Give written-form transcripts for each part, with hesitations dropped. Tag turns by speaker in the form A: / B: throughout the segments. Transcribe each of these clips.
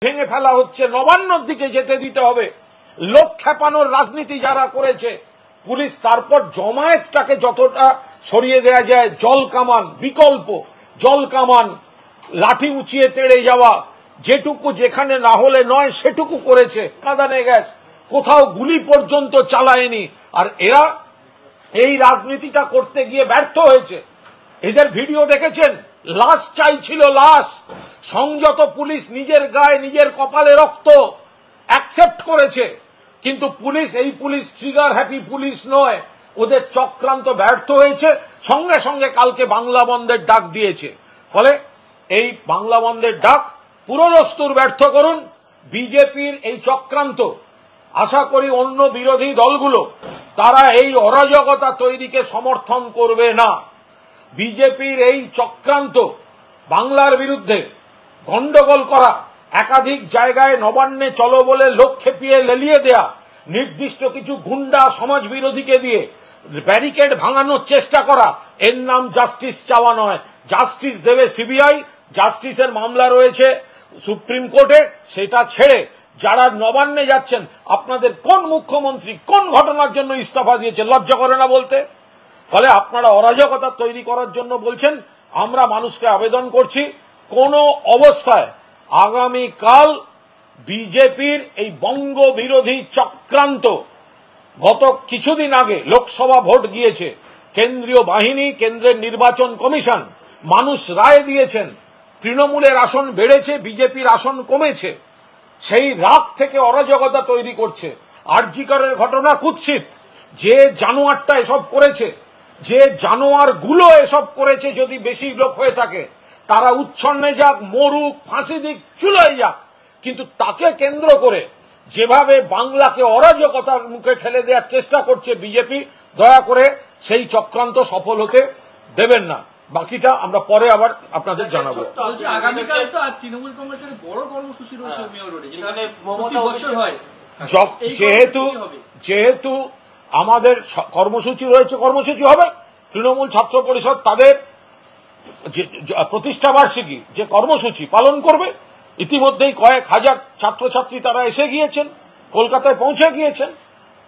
A: ভেঙে ফেলা হচ্ছে, নবান্নর দিকে যেতে দিতে হবে। লোক খেপানোর রাজনীতি যারা করেছে, পুলিশ তারপর জমায়েতটাকে যতটা সরিয়ে দেয়া যায়, জল কামান, বিকল্প জল কামান, লাঠি উঁচিয়ে তেড়ে যাওয়া, যেটুকু যেখানে না হলে নয় সেটুকু করেছে। কাঁদানে গ্যাস, কোথাও গুলি পর্যন্ত চালায়নি। আর এরা এই রাজনীতিটা করতে গিয়ে ব্যর্থ হয়েছে। এদের ভিডিও দেখেছেন, লাশ চাইছিল, লাশ। সংযত পুলিশ নিজের গায়ে নিজের কপালে রক্ত অ্যাকসেপ্ট করেছে, কিন্তু পুলিশ, এই পুলিশ ট্রিগার হ্যাপি পুলিশ নয়। ওদের চক্রান্ত ব্যর্থ হয়েছে, সঙ্গে সঙ্গে কালকে বাংলা বন্ধের ডাক দিয়েছে। ফলে এই বাংলা বন্ধের ডাক পুরোদস্তুর ব্যর্থ করুন। বিজেপির এই চক্রান্ত, আশা করি অন্য বিরোধী দলগুলো তারা এই অরাজকতা তৈরিকে সমর্থন করবে না। বিজেপির এই চক্রান্ত, বাংলার বিরুদ্ধে গন্ডগোল করা, একাধিক জায়গায় নবান্নে চলো বলে লোক খেপিয়ে লেলিয়ে দেয়া, নির্দিষ্ট কিছু গুন্ডা সমাজ বিরোধীকে দিয়ে ব্যারিকেড ভাঙানোর চেষ্টা করা, এর নাম জাস্টিস চাওয়া নয়। জাস্টিস দেবে সিবিআই, জাস্টিসের মামলা রয়েছে সুপ্রিম কোর্টে, সেটা ছেড়ে যারা নবান্নে যাচ্ছেন, আপনাদের কোন মুখ্যমন্ত্রী কোন ঘটনার জন্য ইস্তফা দিয়েছে, লজ্জা করে না বলতে? ফলে আপনারা অরাজকতা তৈরি করার জন্য বলছেন। আমরা মানুষকে আবেদন করছি, কোন অবস্থায় আগামীকাল বিজেপির এই বঙ্গ বিরোধী চক্রান্ত, গত কিছুদিন আগে লোকসভা ভোট গিয়েছে, কেন্দ্রীয় বাহিনী, কেন্দ্রের নির্বাচন কমিশন, মানুষ রায় দিয়েছেন, তৃণমূলের আসন বেড়েছে, বিজেপির আসন কমেছে। সেই রাগ থেকে অরাজকতা তৈরি করছে। আরজি করের ঘটনা কুৎসিত, যে জানোয়ারটা এসব করেছে, যে জানোয়ার গুলো এসব করেছে, যদি বেশি লোক হয়ে থাকে তারা উচ্ছন্নে যাক, মরুক, ফাঁসি দিক, চুলোয় যাক, কিন্তু তাকে কেন্দ্র করে যেভাবে বাংলাকে অরাজকতার মুখে ঠেলে দেওয়ার চেষ্টা করছে বিজেপি, দয়া করে সেই চক্রান্ত সফল হতে দেবেন না। বাকিটা আমরা পরে আবার আপনাদের জানাবো।
B: আগামীকাল তো তৃণমূল কংগ্রেসের বড় কর্মসূচি রয়েছে মেয়র রোডে, যেখানে
A: যেহেতু আমাদের কর্মসূচি রয়েছে, কর্মসূচি হবে। তৃণমূল ছাত্র পরিষদ তাদের প্রতিষ্ঠা বার্ষিকী যে কর্মসূচি পালন করবে, ইতিমধ্যেই কয়েক হাজার ছাত্রছাত্রী তারা এসে গিয়েছেন, কলকাতায় পৌঁছে গিয়েছেন,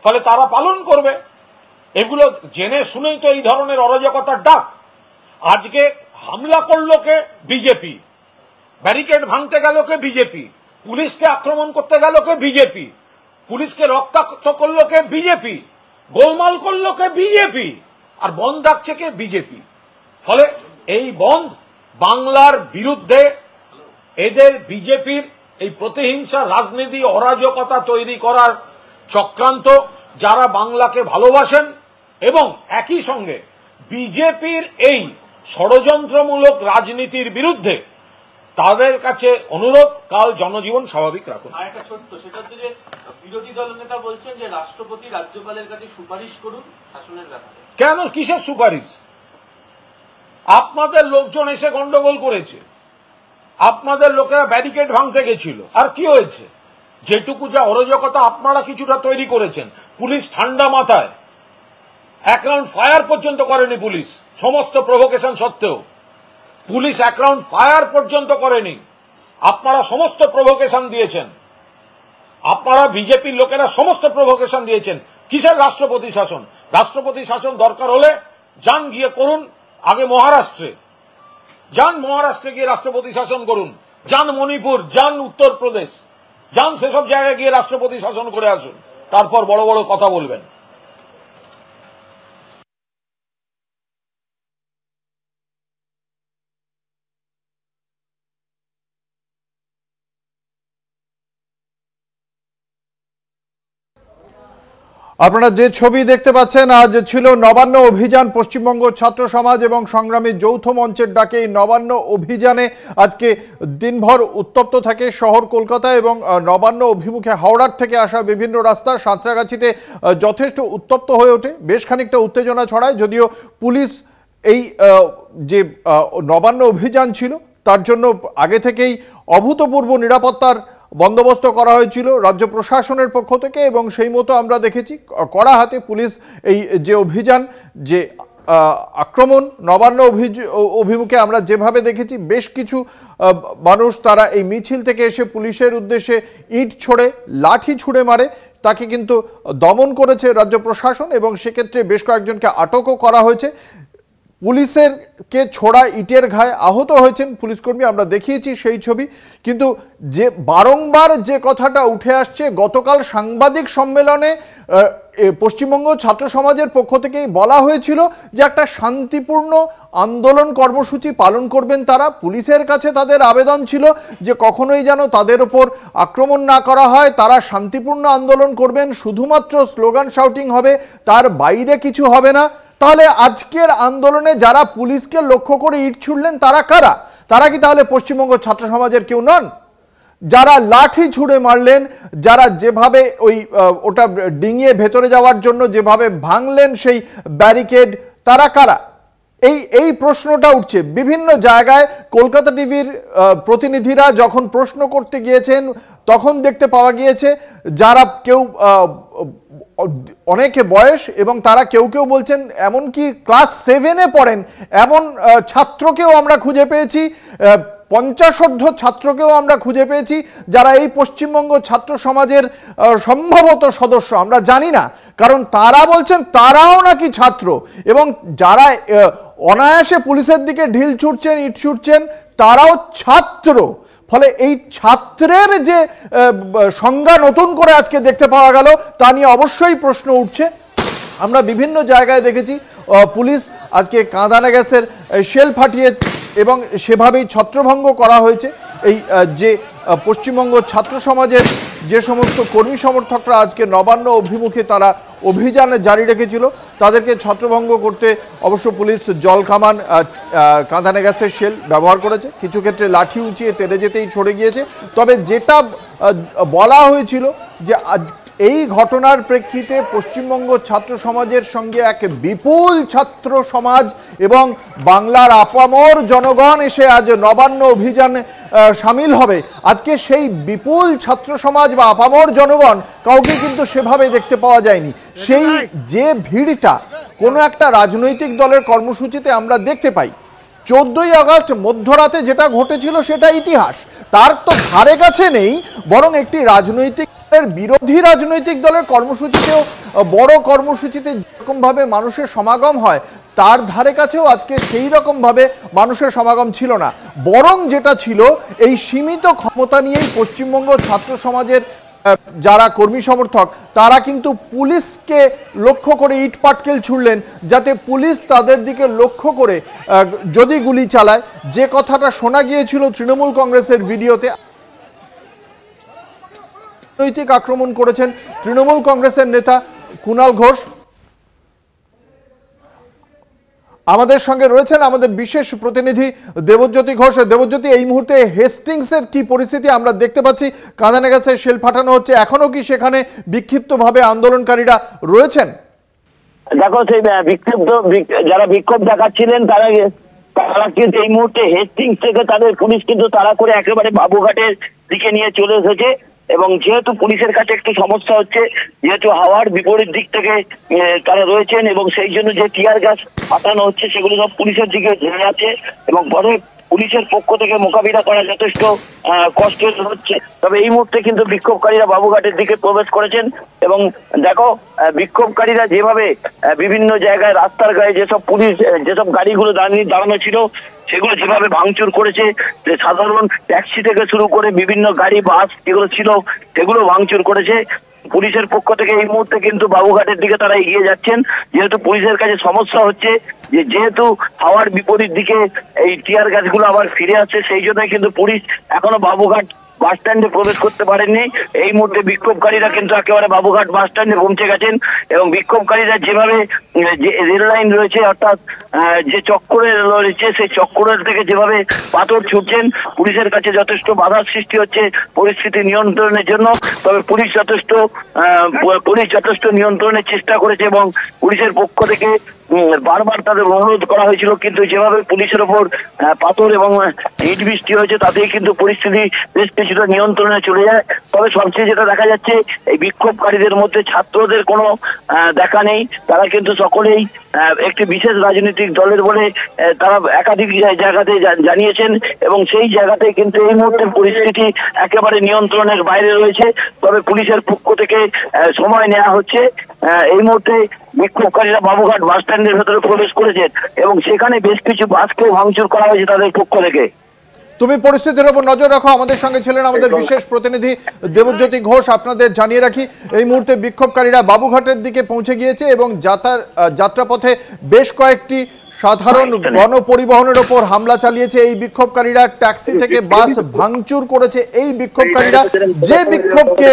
A: ফলে তারা পালন করবে। এগুলো জেনে শুনেই তো এই ধরনের অরাজকতার ডাক। আজকে হামলা করলো কে? বিজেপি। ব্যারিকেড ভাঙতে গেল কে? বিজেপি। পুলিশকে আক্রমণ করতে গেল কে? বিজেপি। পুলিশকে রক্তাক্ত করলো কে? বিজেপি। গোলমাল করলো কে? বিজেপি। আর বন্ধ ডাকছে কে? বিজেপি। ফলে এই বন্ধ বাংলার বিরুদ্ধে এদের বিজেপির এই প্রতিহিংসা রাজনীতি, অরাজকতা তৈরি করার চক্রান্ত, যারা বাংলাকে ভালোবাসেন এবং একই সঙ্গে বিজেপির এই ষড়যন্ত্রমূলক রাজনীতির বিরুদ্ধে, তাদের কাছে অনুরোধ, কাল জনজীবন স্বাভাবিক রাখুন।
C: আরেকটা ছোট্ট, সেটা হচ্ছে যে বিরোধী দল নেতা বলছেন যে রাষ্ট্রপতি রাজ্যপালের কাছে সুপারিশ করুন শাসনের ব্যাপারে।
A: কেন? কিসের সুপারিশ? আপনাদের লোকজন এসে গন্ডগোল করেছে, আপনাদের লোকেরা ব্যারিকেড ভাঙতে গেছিল, আর কি হয়েছে? যেটুকু যা অরাজকতা আপনারা কিছুটা তৈরি করেছেন। পুলিশ ঠান্ডা মাথায় এক রাউন্ড ফায়ার পর্যন্ত করেনি পুলিশ, সমস্ত প্রভোকেশন সত্ত্বেও পুলিশ এক রাউন্ড ফায়ার পর্যন্ত করেনি। আপনারা সমস্ত প্রভোকেশন দিয়েছেন, আপনারা বিজেপির লোকেরা সমস্ত প্রভোকেশন দিয়েছেন। কিসের রাষ্ট্রপতি শাসন? রাষ্ট্রপতি শাসন দরকার হলে যান, গিয়ে করুন। আগে মহারাষ্ট্রে যান, মহারাষ্ট্রে গিয়ে রাষ্ট্রপতি শাসন করুন। যান মণিপুর, যান উত্তরপ্রদেশ, যান সেসব জায়গায় গিয়ে রাষ্ট্রপতি শাসন করে আসুন, তারপর বড় বড় কথা বলবেন।
D: আপনারা যে ছবি দেখতে পাচ্ছেন, আজ ছিল নবান্ন অভিযান। পশ্চিমবঙ্গ ছাত্র সমাজ এবং সংগ্রামী যৌথ মঞ্চের ডাকে এই নবান্ন অভিযানে আজকে দিনভর উত্তপ্ত থাকে শহর কলকাতা এবং নবান্ন অভিমুখে হাওড়ার থেকে আসা বিভিন্ন রাস্তা। সাঁতরাগাছিতে যথেষ্ট উত্তপ্ত হয়ে ওঠে, বেশ খানিকটা উত্তেজনা ছড়ায়। যদিও পুলিশ এই যে নবান্ন অভিযান ছিল তার জন্য আগে থেকেই অভূতপূর্ব নিরাপত্তার বন্দোবস্ত করা হয়েছিল রাজ্য প্রশাসনের পক্ষ থেকে, এবং সেই মতো আমরা দেখেছি কড়া হাতে পুলিশ এই যে অভিযান যে আক্রমণ নবান্ন অভিমুখে আমরা যেভাবে দেখেছি, বেশ কিছু মানুষ তারা এই মিছিল থেকে এসে পুলিশের উদ্দেশ্যে ইট ছোড়ে, লাঠি ছুঁড়ে মারে, তাকে কিন্তু দমন করেছে রাজ্য প্রশাসন এবং সেক্ষেত্রে বেশ কয়েকজনকে আটকও করা হয়েছে। পুলিশের কে ছোড়া ইটের ঘায়ে আহত হয়েছেন পুলিশকর্মী, আমরা দেখিয়েছি সেই ছবি। কিন্তু যে বারংবার যে কথাটা উঠে আসছে, গতকাল সাংবাদিক সম্মেলনে পশ্চিমবঙ্গ ছাত্র সমাজের পক্ষ থেকেই বলা হয়েছিল যে একটা শান্তিপূর্ণ আন্দোলন কর্মসূচি পালন করবেন তারা। পুলিশের কাছে তাদের আবেদন ছিল যে কখনোই যেন তাদের ওপর আক্রমণ না করা হয়, তারা শান্তিপূর্ণ আন্দোলন করবেন, শুধুমাত্র স্লোগান শাউটিং হবে, তার বাইরে কিছু হবে না। তাহলে আজকের আন্দোলনে যারা পুলিশকে লক্ষ্য করে ইট ছুড়লেন তারা কারা? তারা কি তাহলে পশ্চিমবঙ্গ ছাত্র সমাজের কেউ নন? যারা লাঠি ছুঁড়ে মারলেন, যারা যেভাবে ওটা ডিঙিয়ে ভেতরে যাওয়ার জন্য যেভাবে ভাঙলেন সেই ব্যারিকেড, তারা কারা? এই প্রশ্নটা উঠছে বিভিন্ন জায়গায়। কলকাতা টিভির প্রতিনিধিরা যখন প্রশ্ন করতে গিয়েছেন তখন দেখতে পাওয়া গিয়েছে যারা কেউ অনেকে বয়স এবং তারা কেউ কেউ বলছেন এমনকি ক্লাস 7-এ পড়েন এমন ছাত্রকেও আমরা খুঁজে পেয়েছি, 50 ছাত্রকেও আমরা খুঁজে পেয়েছি যারা এই পশ্চিমবঙ্গ ছাত্র সমাজের সম্ভবত সদস্য, আমরা জানি না, কারণ তারা বলছেন তারাও নাকি ছাত্র এবং যারা অনায়াসে পুলিশের দিকে ঢিল ছুটছেন, ইট ছুটছেন, তারাও ছাত্র। ফলে এই ছাত্রের যে সংজ্ঞা নতুন করে আজকে দেখতে পাওয়া গেল তা নিয়ে অবশ্যই প্রশ্ন উঠছে। আমরা বিভিন্ন জায়গায় দেখেছি পুলিশ আজকে কাঁদানে গ্যাসের শেল ফাটিয়ে এবং সেভাবেই ছত্রভঙ্গ করা হয়েছে। এই যে পশ্চিমবঙ্গ ছাত্র সমাজের যে সমস্ত কর্মী সমর্থকরা আজকে নবান্ন অভিমুখে তারা অভিযান জারি রেখেছিল, তাদেরকে ছত্রভঙ্গ করতে অবশ্য পুলিশ জল কামান, কাঁদানে গ্যাসের শেল ব্যবহার করেছে, কিছু ক্ষেত্রে লাঠি উঁচিয়ে তেড়ে যেতেই ছড়ে গিয়েছে। তবে যেটা বলা হয়েছিল যে এই ঘটনার প্রেক্ষিতে পশ্চিমবঙ্গ ছাত্র সমাজের সঙ্গে এক বিপুল ছাত্র সমাজ এবং বাংলার আপামর জনগণ এসে আজ নবান্ন অভিযানে সামিল হবে। আজকে সেই বিপুল ছাত্র সমাজ বা আপামর জনগণ কাউকে কিন্তু সেভাবে দেখতে পাওয়া যায়নি। সেই যে ভিড়টা কোনো একটা রাজনৈতিক দলের কর্মসূচিতে আমরা দেখতে পাই, 14ই আগস্ট মধ্যরাতে যেটা ঘটেছিল সেটা ইতিহাস, তার তো ধারে কাছে নেই। বরং একটি রাজনৈতিক বিরোধী রাজনৈতিক দলের কর্মসূচিতেও, বড় কর্মসূচিতে যেরকমভাবে মানুষের সমাগম হয় তার ধারে কাছেও আজকে সেই রকমভাবে মানুষের সমাগম ছিল না। বরং যেটা ছিল, এই সীমিত ক্ষমতা নিয়েই পশ্চিমবঙ্গ ছাত্র সমাজের যারা কর্মী সমর্থক তারা কিন্তু পুলিশকে লক্ষ্য করে ইট পাটকেল ছুড়লেন, যাতে পুলিশ তাদের দিকে লক্ষ্য করে যদি গুলি চালায়। যে কথাটা শোনা গিয়েছিল তৃণমূল কংগ্রেসের ভিডিওতে, রাজনৈতিক আক্রমণ করেছেন তৃণমূল কংগ্রেসের নেতা কুণাল ঘোষ। আমাদের সঙ্গে রয়েছেন আমাদের বিশেষ প্রতিনিধি দেবজ্যোতি ঘোষ। দেবজ্যোতি, এই মুহূর্তে হেস্টিংসের কি পরিস্থিতি? আমরা দেখতে পাচ্ছি কাঁদানে গ্যাসের শেল ফাটানো হচ্ছে, এখনো কি সেখানে বিক্ষিপ্তভাবে আন্দোলনকারীরা রয়েছেন?
E: দেখো, সেই যারা বিক্ষোভ দেখাচ্ছিলেন তারা কিন্তু এই মুহূর্তে হেস্টিংস থেকে তাদের পুলিশ কিন্তু তাড়া করে একেবারে বাবুঘাটের দিকে নিয়ে চলে এসেছে। এবং যেহেতু পুলিশের কাছে একটু সমস্যা হচ্ছে, যেহেতু হাওয়ার বিপরীত দিক থেকে তারা রয়েছেন এবং সেই জন্য যে টিয়ার গ্যাস পাঠানো হচ্ছে সেগুলো সব পুলিশের দিকে ঝেড়ে আছে এবং পরে পুলিশের পক্ষ থেকে মোকাবিলা করা যথেষ্ট কষ্ট হচ্ছে। তবে এই মুহূর্তে কিন্তু বিক্ষোভকারীরা বাবুঘাটের দিকে প্রবেশ করেছেন এবং দেখো, বিক্ষোভকারীরা যেভাবে বিভিন্ন জায়গায় রাস্তার গায়ে যেসব পুলিশ যেসব গাড়িগুলো দাঁড়ানো ছিল সেগুলো যেভাবে ভাঙচুর করেছে, সাধারণ ট্যাক্সি থেকে শুরু করে বিভিন্ন গাড়ি, বাস যেগুলো ছিল সেগুলো ভাঙচুর করেছে। পুলিশের পক্ষ থেকে এই মুহূর্তে কিন্তু বাবুঘাটের দিকে তারা এগিয়ে যাচ্ছেন, যেহেতু পুলিশের কাছে সমস্যা হচ্ছে যেহেতু হাওয়ার বিপরীত দিকে এই টিয়ার গ্যাসগুলো আবার ফিরে আসছে, সেই জন্যই কিন্তু পুলিশ এখনো বাবুঘাট বাস স্ট্যান্ডে প্রবেশ করতে পারেননি। এই মুহূর্তে বিক্ষোভকারীরা কিন্তু একেবারে বাবুঘাট বাস স্ট্যান্ডে পৌঁছে গেছেন এবং বিক্ষোভকারীরা যেভাবে যে রেল লাইন রয়েছে, অর্থাৎ যে চক্করে রয়েছে সেই চক্করের থেকে যেভাবে পাথর ছুটছেন, পুলিশের কাছে যথেষ্ট বাধার সৃষ্টি হচ্ছে পরিস্থিতি নিয়ন্ত্রণের জন্য। তবে পুলিশ যথেষ্ট নিয়ন্ত্রণের চেষ্টা করেছে এবং পুলিশের পক্ষ থেকে বারবার তাদের অনুরোধ করা হয়েছিল, কিন্তু যেভাবে পুলিশের ওপর পাথর এবং ইট বৃষ্টি হয়েছে তাতেই কিন্তু পরিস্থিতি বেশ কিছুটা নিয়ন্ত্রণে চলে যায়। তবে সবচেয়ে যেটা দেখা যাচ্ছে, এই বিক্ষোভকারীদের মধ্যে ছাত্রদের কোনো দেখা নেই, তারা কিন্তু সকলেই একটি বিশেষ রাজনৈতিক দলের বলে তারা একাধিক জায়গাতে জানিয়েছেন, এবং সেই জায়গাতে কিন্তু এই মুহূর্তে পরিস্থিতি একেবারে নিয়ন্ত্রণের বাইরে রয়েছে। তবে পুলিশের পক্ষ থেকে সময় নেওয়া হচ্ছে। এই মুহূর্তে বিক্ষোভকারীরা বাবুঘাট বাস স্ট্যান্ডের ভেতরে প্রবেশ করেছেন এবং সেখানে বেশ কিছু বাসকে ভাঙচুর করা হয়েছে তাদের পক্ষ থেকে।
D: তুমি পরিস্থিতির উপর নজর রাখো। আমাদের সঙ্গে ছিলেন আমাদের বিশেষ প্রতিনিধি দেবজ্যোতি ঘোষ। আপনাদের জানিয়ে রাখি, এই মুহূর্তে বিক্ষোভকারীরা বাবুঘাটের দিকে পৌঁছে গিয়েছে এবং যাত্রাপথে বেশ কয়েকটি সাধারণ গণপরিবহনের ওপর হামলা চালিয়েছে এই বিক্ষোভকারীরা। ট্যাক্সি থেকে বাস ভাঙচুর করেছে এই বিক্ষোভকারীরা, যে বিক্ষোভকে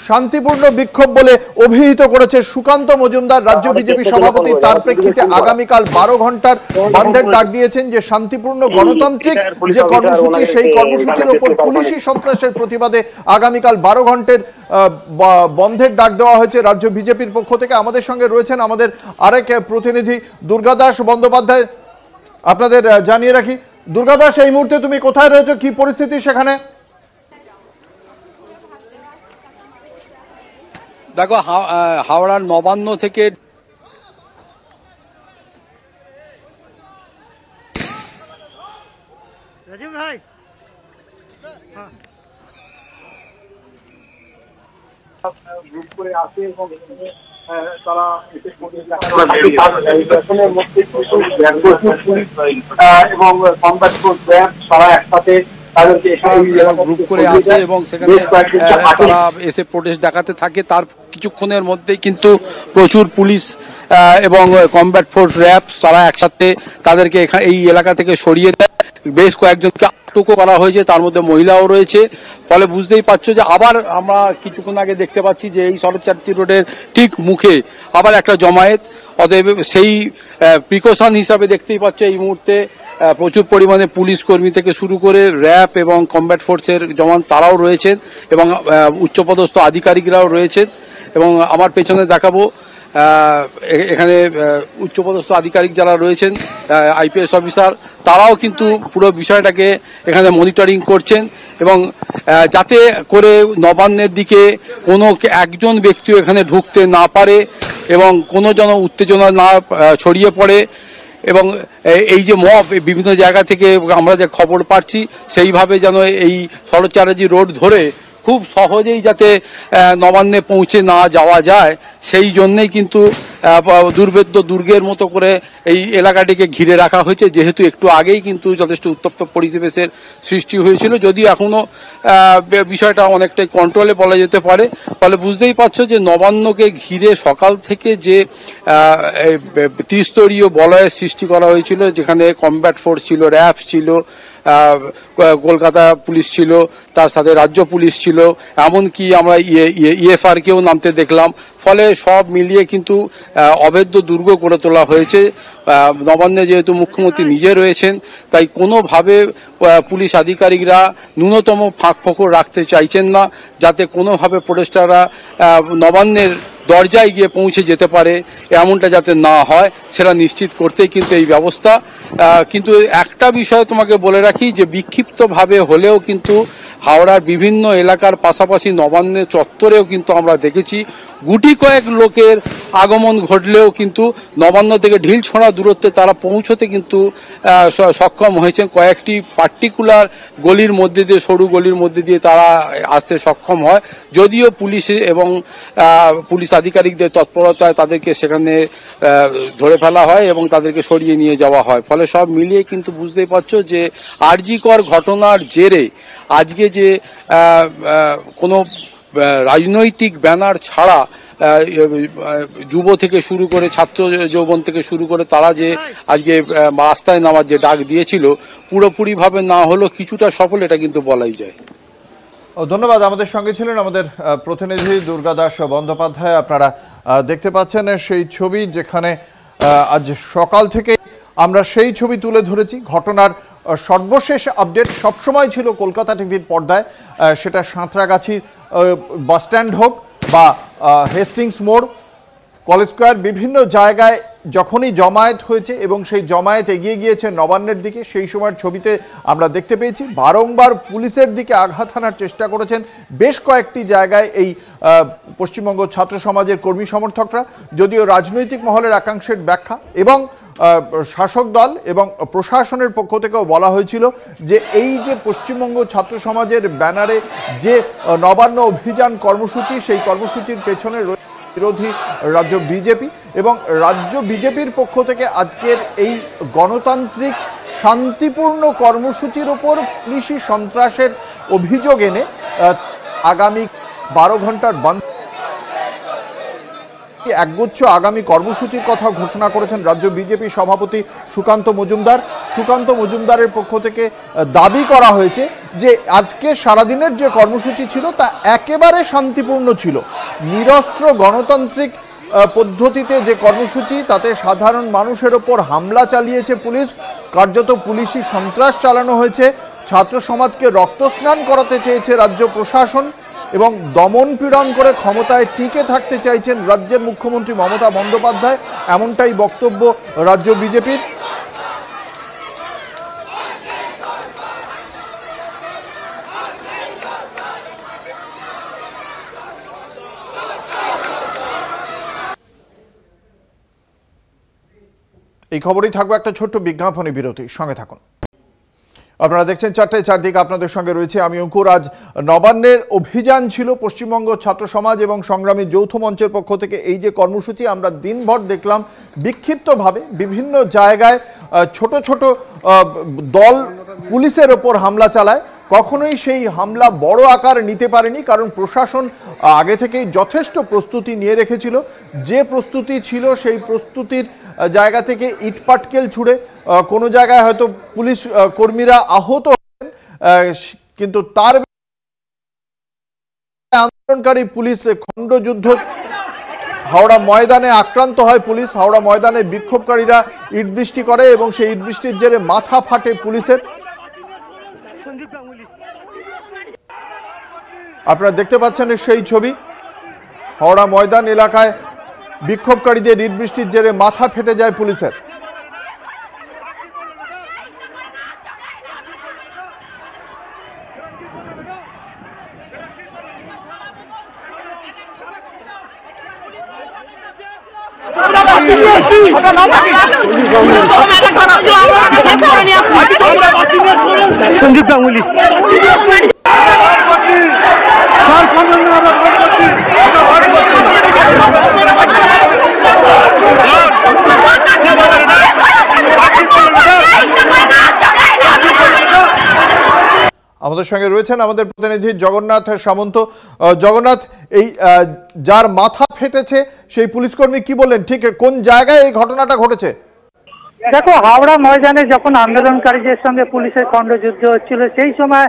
D: শান্তিপূর্ণ বিক্ষোভ বলে অভিহিত করেছে সুকান্ত মজুমদার, রাজ্য বিজেপি সভাপতি। তার প্রেক্ষিতে আগামীকাল 12 ঘন্টার বন্ধের ডাক দিয়েছেন। যে শান্তিপূর্ণ গণতান্ত্রিক যে কর্মসূচি, সেই কর্মসূচির উপর পুলিশি সন্ত্রাসের প্রতিবাদে আগামীকাল 12 ঘন্টার বন্ধের ডাক দেওয়া হয়েছে রাজ্য বিজেপির পক্ষ থেকে। আমাদের সঙ্গে রয়েছেন আমাদের আরেক প্রতিনিধি দুর্গাদাস বন্দ্যোপাধ্যায়। আপনাদের জানিয়ে রাখি, দুর্গাদাস, এই মুহূর্তে তুমি কোথায় রয়েছো, কি পরিস্থিতি সেখানে?
F: দেখো, হাওড়ার নবান্ন থেকে
G: গ্রুপ করে আসে এবং তারা এবং কমব্যাট ফোর্স র্যাব তারা একসাথে
F: গ্রুপ করে আসে এবং সেখানে তারা এসে প্রোটেস্ট দেখাতে থাকে। তার কিছুক্ষণের মধ্যেই কিন্তু প্রচুর পুলিশ এবং কমব্যাট ফোর্স র্যাব তারা একসাথে তাদেরকে এই এলাকা থেকে সরিয়ে দেয়। বেশ কয়েকজনকে আটকও করা হয়েছে, তার মধ্যে মহিলাও রয়েছে। ফলে বুঝতেই পারছো যে আবার আমরা কিছুক্ষণ আগে দেখতে পাচ্ছি যে এই শরৎচাত্রী রোডের ঠিক মুখে আবার একটা জমায়েত। অতএব সেই প্রিকশন হিসাবে দেখতেই পাচ্ছ এই মুহূর্তে প্রচুর পরিমাণে পুলিশ কর্মী থেকে শুরু করে র্যাব এবং কমব্যাট ফোর্সের জওয়ান তারাও রয়েছেন এবং উচ্চপদস্থ আধিকারিকরাও রয়েছেন। এবং আমার পেছনে দেখাবো এখানে উচ্চপদস্থ আধিকারিক যারা রয়েছেন, আইপিএস অফিসার, তারাও কিন্তু পুরো বিষয়টাকে এখানে মনিটরিং করছেন এবং যাতে করে নবান্নের দিকে কোনো একজন ব্যক্তিও এখানে ঢুকতে না পারে এবং কোনো যেন উত্তেজনা না ছড়িয়ে পড়ে। এবং এই যে মব বিভিন্ন জায়গা থেকে আমরা যে খবর পাচ্ছি, সেইভাবে যেন এই শরৎচার্য রোড ধরে খুব সহজেই যাতে নবান্নে পৌঁছে না যাওয়া যায়, সেই জন্যেই কিন্তু দুর্ভেদ্য দুর্গের মতো করে এই এলাকাটিকে ঘিরে রাখা হয়েছে। যেহেতু একটু আগেই কিন্তু যথেষ্ট উত্তপ্ত পরিবেশের সৃষ্টি হয়েছিল, যদিও এখনো বিষয়টা অনেকটাই কন্ট্রোলে বলা যেতে পারে। ফলে বুঝতেই পারছো যে নবান্নকে ঘিরে সকাল থেকে যে ত্রিস্তরীয় বলয়ের সৃষ্টি করা হয়েছিল, যেখানে কমব্যাট ফোর্স ছিল, র্যাব ছিল, কলকাতা পুলিশ ছিল, তার সাথে রাজ্য পুলিশ ছিল, এমনকি আমরা ইএফআরকেও নামতে দেখলাম। ফলে সব মিলিয়ে কিন্তু অভেদ্য দুর্গ করে তোলা হয়েছে। নবান্নে যেহেতু মুখ্যমন্ত্রী নিজে রয়েছেন, তাই কোনোভাবে পুলিশ আধিকারিকরা ন্যূনতম ফাঁক ফোকর রাখতে চাইছেন না, যাতে কোনোভাবে প্রোটেস্টাররা নবান্নের দরজায় গিয়ে পৌঁছে যেতে পারে, এমনটা যাতে না হয় সেটা নিশ্চিত করতেই কিন্তু এই ব্যবস্থা। কিন্তু একটা বিষয় তোমাকে বলে রাখি যে বিক্ষিপ্তভাবে হলেও কিন্তু হাওড়ার বিভিন্ন এলাকার পাশাপাশি নবান্নের চত্বরেও কিন্তু আমরা দেখেছি গুটি কয়েক লোকের আগমন ঘটলেও কিন্তু নবান্ন থেকে ঢিল ছোঁড়া দূরত্বে তারা পৌঁছতে কিন্তু সক্ষম হয়েছেন। কয়েকটি পার্টিকুলার গলির মধ্যে দিয়ে, সরু গলির মধ্যে দিয়ে তারা আসতে সক্ষম হয়, যদিও পুলিশ এবং পুলিশ আধিকারিকদের তৎপরতায় তাদেরকে সেখানে ধরে ফেলা হয় এবং তাদেরকে সরিয়ে নিয়ে যাওয়া হয়। ফলে সব মিলিয়ে কিন্তু বুঝতেই পারছো যে আরজিকর ঘটনার জেরে আজকে যে কোনো রাজনৈতিক ব্যানার ছাড়া যুব থেকে শুরু করে ছাত্র যৌবন থেকে শুরু করে তারা যে আজকে রাস্তায় নামার যে ডাক দিয়েছিল, পুরোপুরিভাবে না হলেও কিছুটা সফল, এটা কিন্তু বলাই যায়।
D: ধন্যবাদ। আমাদের সঙ্গে ছিলেন আমাদের প্রতিনিধি দুর্গাদাস বন্দ্যোপাধ্যায়। আপনারা দেখতে পাচ্ছেন সেই ছবি, যেখানে আজ সকাল থেকে আমরা সেই ছবি তুলে ধরেছি। ঘটনার সর্বশেষ আপডেট সবসময় ছিল কলকাতা টিভির পর্দায়, সেটা সাঁতরাগাছি বাসস্ট্যান্ড হোক বা হেস্টিংস মোড়, কলেজ স্কোয়ার, বিভিন্ন জায়গায় যখনই জমায়েত হয়েছে এবং সেই জমায়েত এগিয়ে গিয়েছে নবান্নের দিকে, সেই সময়ের ছবিতে আমরা দেখতে পেয়েছি বারংবার পুলিশের দিকে আঘাত হানার চেষ্টা করেছেন বেশ কয়েকটি জায়গায় এই পশ্চিমবঙ্গ ছাত্র সমাজের কর্মী সমর্থকরা। যদিও রাজনৈতিক মহলের একাংশের ব্যাখ্যা এবং শাসক দল এবং প্রশাসনের পক্ষ থেকেও বলা হয়েছিল যে এই যে পশ্চিমবঙ্গ ছাত্র সমাজের ব্যানারে যে নবান্ন অভিযান কর্মসূচি, সেই কর্মসূচির পেছনে বিরোধী রাজ্য বিজেপি এবং রাজ্য বিজেপির পক্ষ থেকে আজকের এই গণতান্ত্রিক শান্তিপূর্ণ কর্মসূচির ওপর পুলিশি সন্ত্রাসের অভিযোগ এনে আগামী 12 ঘন্টার বন্ধ একগুচ্ছ আগামী কর্মসূচির কথা ঘোষণা করেছেন রাজ্য বিজেপি সভাপতি সুকান্ত মজুমদার। সুকান্ত মজুমদারের পক্ষ থেকে দাবি করা হয়েছে যে আজকে সারাদিনের যে কর্মসূচি ছিল তা একেবারে শান্তিপূর্ণ ছিল, নিরস্ত্র গণতান্ত্রিক পদ্ধতিতে যে কর্মসূচি, তাতে সাধারণ মানুষের ওপর হামলা চালিয়েছে পুলিশ, কার্যত পুলিশি সন্ত্রাস চালানো হয়েছে, ছাত্র সমাজকে রক্তস্নান করাতে চেয়েছে রাজ্য প্রশাসন এবং দমন পীড়ন করে ক্ষমতায় টিকে থাকতে চাইছেন রাজ্যের মুখ্যমন্ত্রী মমতা বন্দ্যোপাধ্যায়, এমনটাই বক্তব্য রাজ্য বিজেপির। এই খবরেই থাকবো একটা ছোট্ট বিজ্ঞাপনী বিরতি, সঙ্গে থাকুন। আপনারা দেখছেন 4টায় চারদিকে, আপনাদের সঙ্গে রয়েছে আমি অঙ্কুর। আজ নবান্নের অভিযান ছিল পশ্চিমবঙ্গ ছাত্র সমাজ এবং সংগ্রামী যৌথ মঞ্চের পক্ষ থেকে। এই যে কর্মসূচি আমরা দিনভর দেখলাম বিক্ষিপ্তভাবে বিভিন্ন জায়গায় ছোট ছোট দল পুলিশের ওপর হামলা চালায়। কখনোই সেই হামলা বড় আকার নিতে পারেনি, কারণ প্রশাসন আগে থেকেই যথেষ্ট প্রস্তুতি নিয়ে রেখেছিল। যে প্রস্তুতি ছিল সেই প্রস্তুতির জায়গা থেকে ইটপাটকেল ছুড়ে কোনো জায়গায় হয়তো পুলিশ কর্মীরা আহত হয়েছেন, কিন্তু তার আন্দোলনকারী পুলিশ খণ্ডযুদ্ধ হাওড়া ময়দানে আক্রান্ত হয় পুলিশ। হাওড়া ময়দানে বিক্ষোভকারীরা ইট বৃষ্টি করে এবং সেই ইট বৃষ্টির জেরে মাথা ফাটে পুলিশের। আপনারা দেখতে পাচ্ছেন সেই ছবি, হাওড়া ময়দান এলাকায় বিক্ষোভকারীদের ইট বৃষ্টির জেরে মাথা ফেটে যায় পুলিশের।
H: সন্দীপ গাঙ্গুলি
D: আমাদের সঙ্গে রয়েছেন আমাদের প্রতিনিধি জগন্নাথ সামন্ত। জগন্নাথ, এই যার মাথা ফেটেছে সেই পুলিশকর্মী কি বললেন, ঠিক কোন জায়গায় এই ঘটনাটা ঘটেছে?
H: দেখো, হাওড়া ময়দানে যখন আন্দোলনকারীদের সঙ্গে পুলিশের খণ্ডযুদ্ধ হচ্ছিল সেই সময়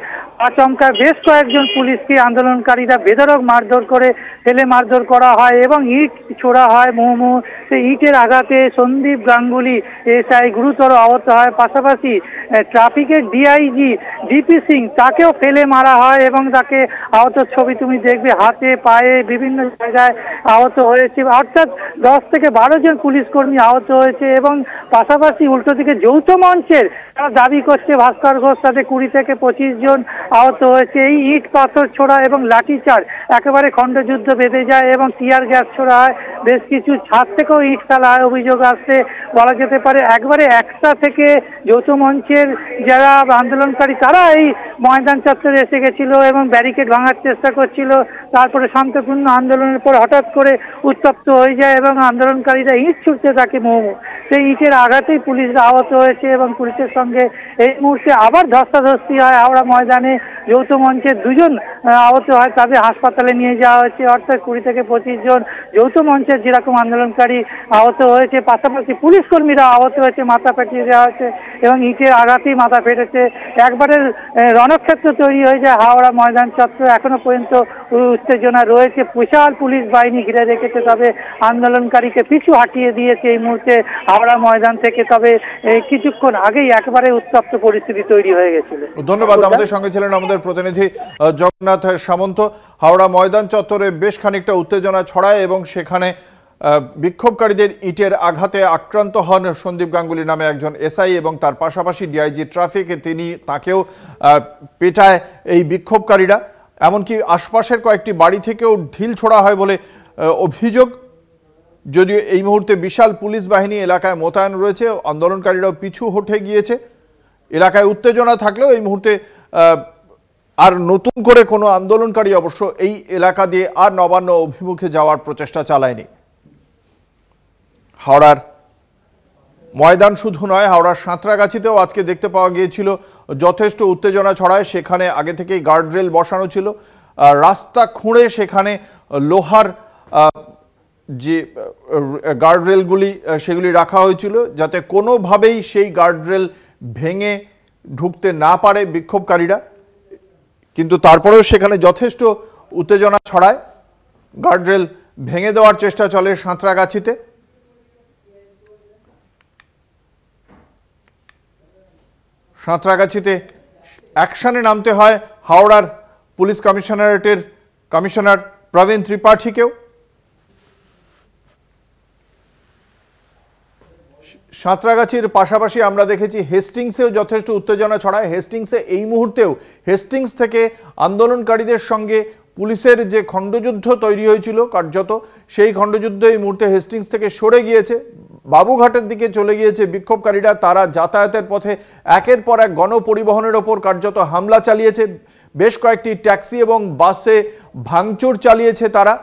H: আচমকা বেশ কয়েকজন পুলিশকে আন্দোলনকারীরা বেধড়ক মারধর করে ফেলে মারধর করা হয় এবং ইট ছোড়া হয় মুহুর্মুহু। সেই ইটের আঘাতে সন্দীপ গাঙ্গুলি এসআই গুরুতর আহত হয়, পাশাপাশি ট্রাফিকের ডিআইজি ডিপি সিং তাকেও ফেলে মারা হয় এবং তাকে আহত ছবি তুমি দেখবে, হাতে পায়ে বিভিন্ন জায়গায় আহত হয়েছে। অর্থাৎ 10 থেকে 12 জন পুলিশ কর্মী আহত হয়েছে এবং পাশাপাশি উল্টো দিকে যৌথ মঞ্চের তারা দাবি করছে ভাস্কর ঘোষ, তাতে 20 থেকে 25 জন আহত হয়েছে। এই ইট পাথর ছোড়া এবং লাঠিচার্জ একেবারে খণ্ডযুদ্ধ বেঁধে যায় এবং টিয়ার গ্যাস ছোড়া হয়, বেশ কিছু ছাদ থেকেও ইট ফেলা হয়। অভিযোগ আসছে বলা যেতে পারে একবারে একটা থেকে যৌথ মঞ্চের যারা আন্দোলনকারী তারা এই ময়দান চত্বরে এসে গেছিল এবং ব্যারিকেড ভাঙার চেষ্টা করছিল। তারপরে শান্তপূর্ণ আন্দোলনের পর হঠাৎ করে উত্তপ্ত হয়ে যায় এবং আন্দোলনকারীরা ইট ছুটতে থাকে মুহুর্মুহু। সেই ইটের আঘাতেই পুলিশরা আহত হয়েছে এবং পুলিশের সঙ্গে এই মুহূর্তে আবার ধস্তাধস্তি হয় হাওড়া ময়দানে। যৌথ মঞ্চের 2 জন আহত হয়, তাদের হাসপাতালে নিয়ে যাওয়া হয়েছে। অর্থাৎ 20 থেকে 25 জন যৌথ মঞ্চের যেরকম আন্দোলনকারী আহত হয়েছে, পাশাপাশি পুলিশ কর্মীরা আহত হয়েছে, মাথা ফাটিয়ে দেওয়া হয়েছে এবং ইটের আঘাতেই মাথা ফেটেছে। একবারে রণক্ষেত্র তৈরি হয়ে যায় হাওড়া ময়দান চত্বর। এখনো পর্যন্ত উত্তেজনা রয়েছে, বিশাল পুলিশ বাহিনী ঘিরে রেখেছে, তবে আন্দোলনকারীকে পিছু হটিয়ে দিয়েছে এই মুহূর্তে হাওড়া ময়দান থেকে। তবে কিছুক্ষণ আগেই একেবারে উত্তপ্ত পরিস্থিতি তৈরি হয়ে গেছিল।
D: ধন্যবাদ। আমাদের সঙ্গে ছিলেন আমাদের প্রতিনিধি জগন্নাথ সামন্ত। হাওড়া ময়দান চত্বরে বেশ খানিকটা উত্তেজনা ছড়ায় এবং সেখানে বিক্ষোভকারীদের ইটের আঘাতে আক্রান্ত হন সন্দীপ গাঙ্গুলি নামে একজন এসআই এবং তার পাশাপাশি ডিআইজি ট্রাফিক তাকেও পেটায় এই বিক্ষোভকারীরা। এমনকি আশপাশের কয়েকটি বাড়ি থেকেও ঢিল ছোড়া হয় বলে অভিযোগ। যদিও এই মুহূর্তে বিশাল পুলিশ বাহিনী এলাকায় মোতায়েন রয়েছে, আন্দোলনকারীরাও পিছু হটে গিয়েছে। এলাকায় উত্তেজনা থাকলেও এই মুহূর্তে আর নতুন করে কোনো আন্দোলনকারী অবশ্য এই এলাকা দিয়ে আর নবান্ন অভিমুখে যাওয়ার প্রচেষ্টা চালায়নি। হাওড়ার ময়দান শুধু নয়, হাওড়ার সাঁতরাগাছিতেও আজকে দেখতে পাওয়া গিয়েছিল যথেষ্ট উত্তেজনা ছড়ায়। সেখানে আগে থেকেই গার্ডরেল বসানো ছিল, রাস্তা খুঁড়ে সেখানে লোহার যে গার্ডরেলগুলি সেগুলি রাখা হয়েছিল যাতে কোনোভাবেই সেই গার্ডরেল ভেঙে ঢুকতে না পারে বিক্ষোভকারীরা। কিন্তু তারপরেও সেখানে যথেষ্ট উত্তেজনা ছড়ায়, গার্ডরেল ভেঙে দেওয়ার চেষ্টা চলে সাঁতরাগাছিতে। সাঁতরাগাছিতে অ্যাকশনে নামতে হয় হাওড়ার পুলিশ কমিশনারেটের কমিশনার প্রবীণ ত্রিপাঠীকেও। সাঁতরাগাছির পাশাপাশি আমরা দেখেছি হেস্টিংসেও যথেষ্ট উত্তেজনা ছড়ায়। হেস্টিংসে এই মুহূর্তেও হেস্টিংস থেকে আন্দোলনকারীদের সঙ্গে পুলিশের যে খণ্ডযুদ্ধ তৈরি হয়েছিল কার্যত, সেই খণ্ডযুদ্ধ এই মুহূর্তে হেস্টিংস থেকে সরে গিয়েছে, বাবুঘাটের দিকে চলে গিয়েছে বিক্ষোভকারীরা। তারা যাতায়াতের পথে একের পর এক গণপরিবহনের ওপর কার্যত হামলা চালিয়েছে, বেশ কয়েকটি ট্যাক্সি এবং বাসে ভাঙচুর চালিয়েছে তারা।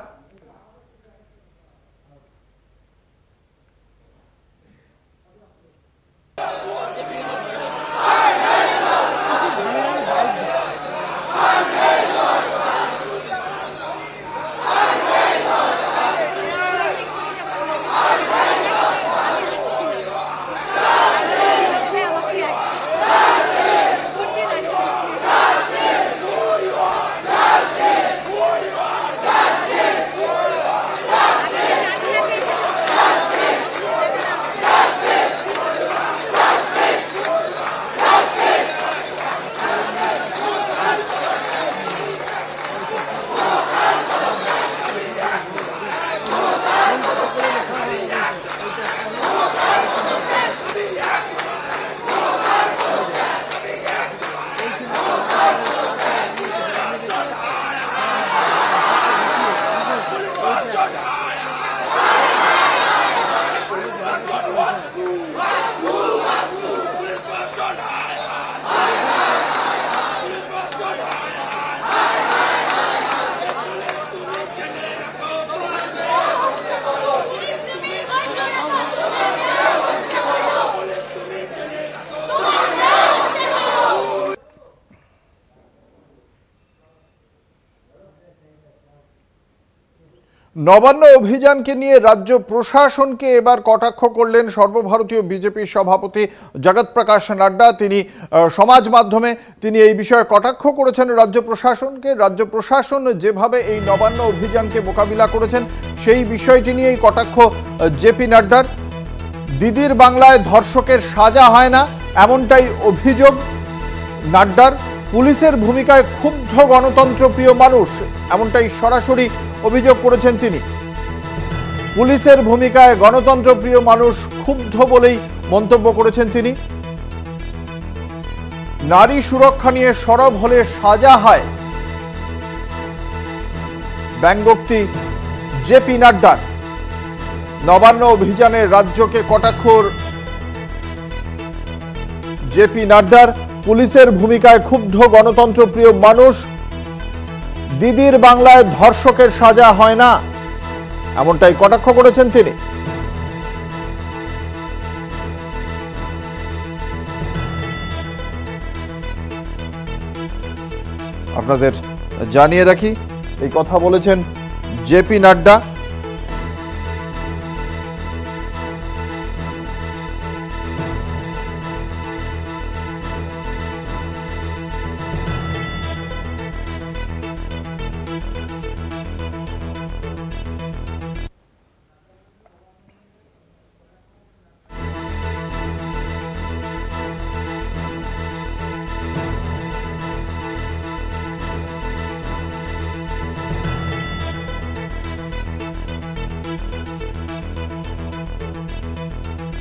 D: নবান্ন অভিযানকে নিয়ে রাজ্য প্রশাসনকে এবার কটাক্ষ করলেন সর্বভারতীয় বিজেপি সভাপতি জগৎ প্রকাশ নাড্ডা। তিনি সমাজ মাধ্যমে তিনি এই বিষয়ে কটাক্ষ করেছেন রাজ্য প্রশাসনকে। রাজ্য প্রশাসন যেভাবে এই নবান্ন অভিযানকে মোকাবিলা করেছেন সেই বিষয়টি নিয়েই কটাক্ষ জেপি নাড্ডার। দিদির বাংলায় ধর্ষকের সাজা হয় না, এমনটাই অভিযোগ নাড্ডার। পুলিশের ভূমিকায় ক্ষুব্ধ গণতন্ত্রপ্রিয় মানুষ, এমনটাই সরাসরি অভিযোগ করেছেন তিনি। পুলিশের ভূমিকায় গণতন্ত্রপ্রিয় মানুষ ক্ষুব্ধ বলেই মন্তব্য করেছেন তিনি। নারী সুরক্ষা নিয়ে সরব হলে সাজা হয়, ব্যঙ্গোক্তি জেপি নাড্ডার। নবান্ন অভিযানে রাজ্যকে কটাক্ষর জেপি নাড্ডার। পুলিশের ভূমিকায় ক্ষুব্ধ গণতন্ত্রপ্রিয় মানুষ, দিদির বাংলায় ধর্ষকের সাজা হয় না, এমনটাই কটাক্ষ করেছেন তিনি। আপনাদের জানিয়ে রাখি, এই কথা বলেছেন জেপি নাড্ডা।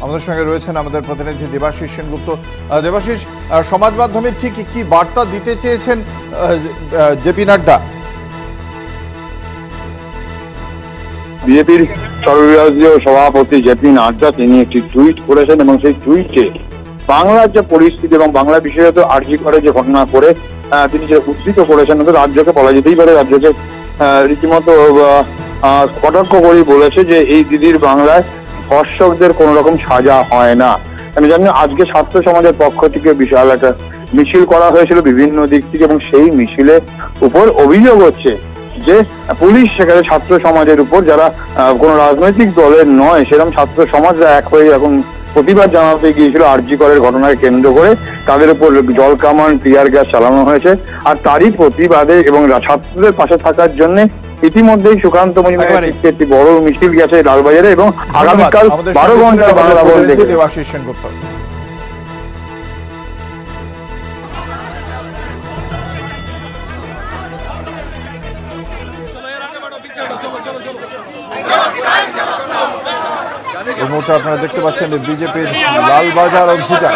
D: আমাদের সঙ্গে রয়েছেন আমাদের প্রতিনিধি দেবাশিস সেনগুপ্ত। দেবাশিস, সমাজ মাধ্যমে ঠিক কি বার্তা দিতে চেয়েছেন জেপি নাড্ডা?
I: বিজেপির সর্বভারতীয় সভাপতি জেপি নাড্ডা তিনি একটি টুইট করেছেন এবং সেই টুইটে বাংলার যে পরিস্থিতি এবং বাংলা বিশেষত আরজি করে যে ঘটনা করে তিনি যে উদ্ধৃত করেছেন, রাজ্যকে বলা যেতেই পারে রাজ্যকে রীতিমতো সতর্ক করে বলেছে যে এই দিদির বাংলায় ধর্ষকদের কোন রকম সাজা হয় না। আমি জানি আজকে ছাত্র সমাজের পক্ষ থেকে বিশাল একটা মিছিল করা হয়েছিল বিভিন্ন দিক থেকে এবং সেই মিছিলের উপর অভিযোগ হচ্ছে যে পুলিশ সেখানে ছাত্র সমাজের উপর যারা কোনো রাজনৈতিক দলের নয় সেরকম ছাত্র সমাজরা এক হয়ে এখন প্রতিবাদ জানাতে গিয়েছিল আরজি করের ঘটনাকে কেন্দ্র করে, তাদের উপর জল কামান টিয়ার গ্যাস চালানো হয়েছে। আর তারই প্রতিবাদে এবং ছাত্রদের পাশে থাকার জন্য ইতিমধ্যেই সুকান্ত মজুমদার একটি বড় মিছিল গেছে লালবাজারে এবং আগামীকাল 12 ঘন্টা বাংলা ভবন থেকে।
D: দেবাশিস সেনগুপ্ত। এই মুহূর্তে আপনারা দেখতে পাচ্ছেন বিজেপির লালবাজার অভিযান।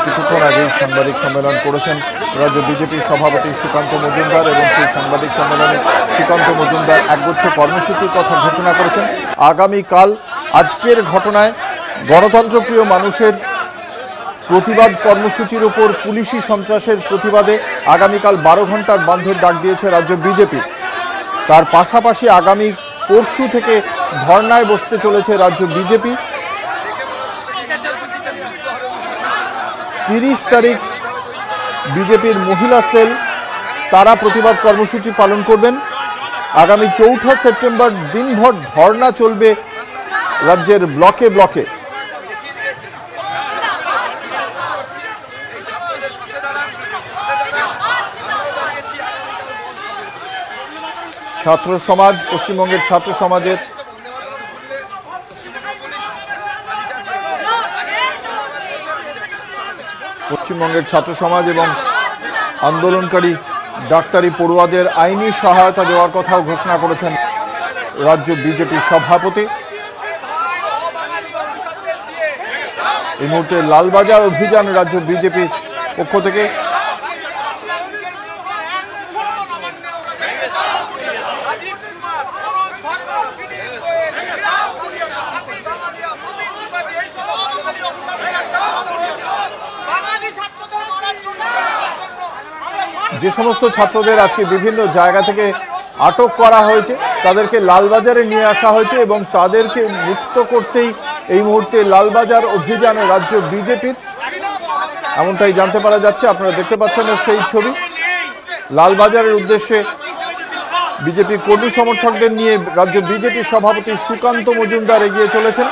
D: কিছুক্ষণ আগে সাংবাদিক সম্মেলন করেছেন রাজ্য বিজেপির সভাপতি সুকান্ত মজুমদার এবং সেই সাংবাদিক সম্মেলনে সুকান্ত মজুমদার একগুচ্ছ কর্মসূচির কথা ঘোষণা করেছেন। আগামীকাল আজকের ঘটনায় গণতন্ত্রপ্রিয় মানুষের প্রতিবাদ কর্মসূচির উপর পুলিশি সন্ত্রাসের প্রতিবাদে আগামীকাল 12 ঘন্টার বন্ধের ডাক দিয়েছে রাজ্য বিজেপি। তার পাশাপাশি আগামী পরশু থেকে ধর্নায় বসতে চলেছে রাজ্য বিজেপি। 30 তারিখ বিজেপির মহিলা সেল তারা প্রতিবাদ কর্মসূচি পালন করবেন। আগামী 4 সেপ্টেম্বর দিনভর ধর্না চলবে রাজ্যের ব্লকে ব্লকে। ছাত্র সমাজ, পশ্চিমবঙ্গের ছাত্র সমাজের এবং আন্দোলনকারী ডাক্তারি পড়ুয়াদের আইনি সহায়তা দেওয়ার কথাও ঘোষণা করেছেন রাজ্য বিজেপির সভাপতি। এই মুহূর্তে লালবাজার অভিযান রাজ্য বিজেপির পক্ষ থেকে। যে সমস্ত ছাত্রদের আজকে বিভিন্ন জায়গা থেকে আটক করা হয়েছে তাদেরকে লালবাজারে নিয়ে আসা হয়েছে এবং তাদেরকে মুক্ত করতেই এই মুহূর্তে লালবাজার অভিযান রাজ্য বিজেপির, এমনটাই জানতে পারা যাচ্ছে। আপনারা দেখতে পাচ্ছেন সেই ছবি। লালবাজারের উদ্দেশ্যে বিজেপি কর্মী সমর্থকদের নিয়ে রাজ্য বিজেপির সভাপতি সুকান্ত মজুমদার এগিয়ে চলেছেন।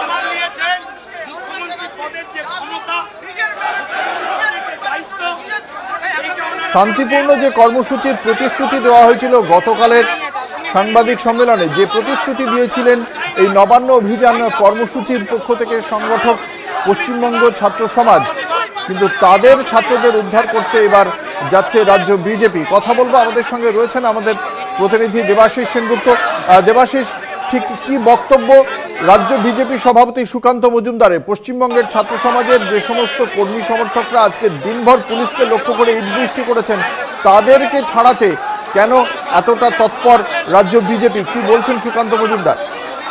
D: শান্তিপূর্ণ যে কর্মসূচির প্রতিশ্রুতি দেওয়া হয়েছিল গতকালের সাংবাদিক সম্মেলনে, যে প্রতিশ্রুতি দিয়েছিলেন এই নবান্ন অভিযান কর্মসূচির পক্ষ থেকে সংগঠক পশ্চিমবঙ্গ ছাত্র সমাজ, কিন্তু তাদের ছাত্রদের উদ্ধার করতে এবার যাচ্ছে রাজ্য বিজেপি। কথা বলবো, আমাদের সঙ্গে রয়েছেন আমাদের প্রতিনিধি দেবাশিস সেনগুপ্ত। দেবাশিস, ঠিক কি বক্তব্য রাজ্য বিজেপি সভাপতি সুকান্ত মজুমদারের? পশ্চিমবঙ্গের ছাত্র সমাজের যে সমস্ত কর্মী সমর্থকরা আজকে দিনভর পুলিশকে লক্ষ্য করে ইট বৃষ্টি করেছেন, তাদেরকে ছাড়াতে কেন এতটা তৎপর রাজ্য বিজেপি? কি বলছেন সুকান্ত মজুমদার?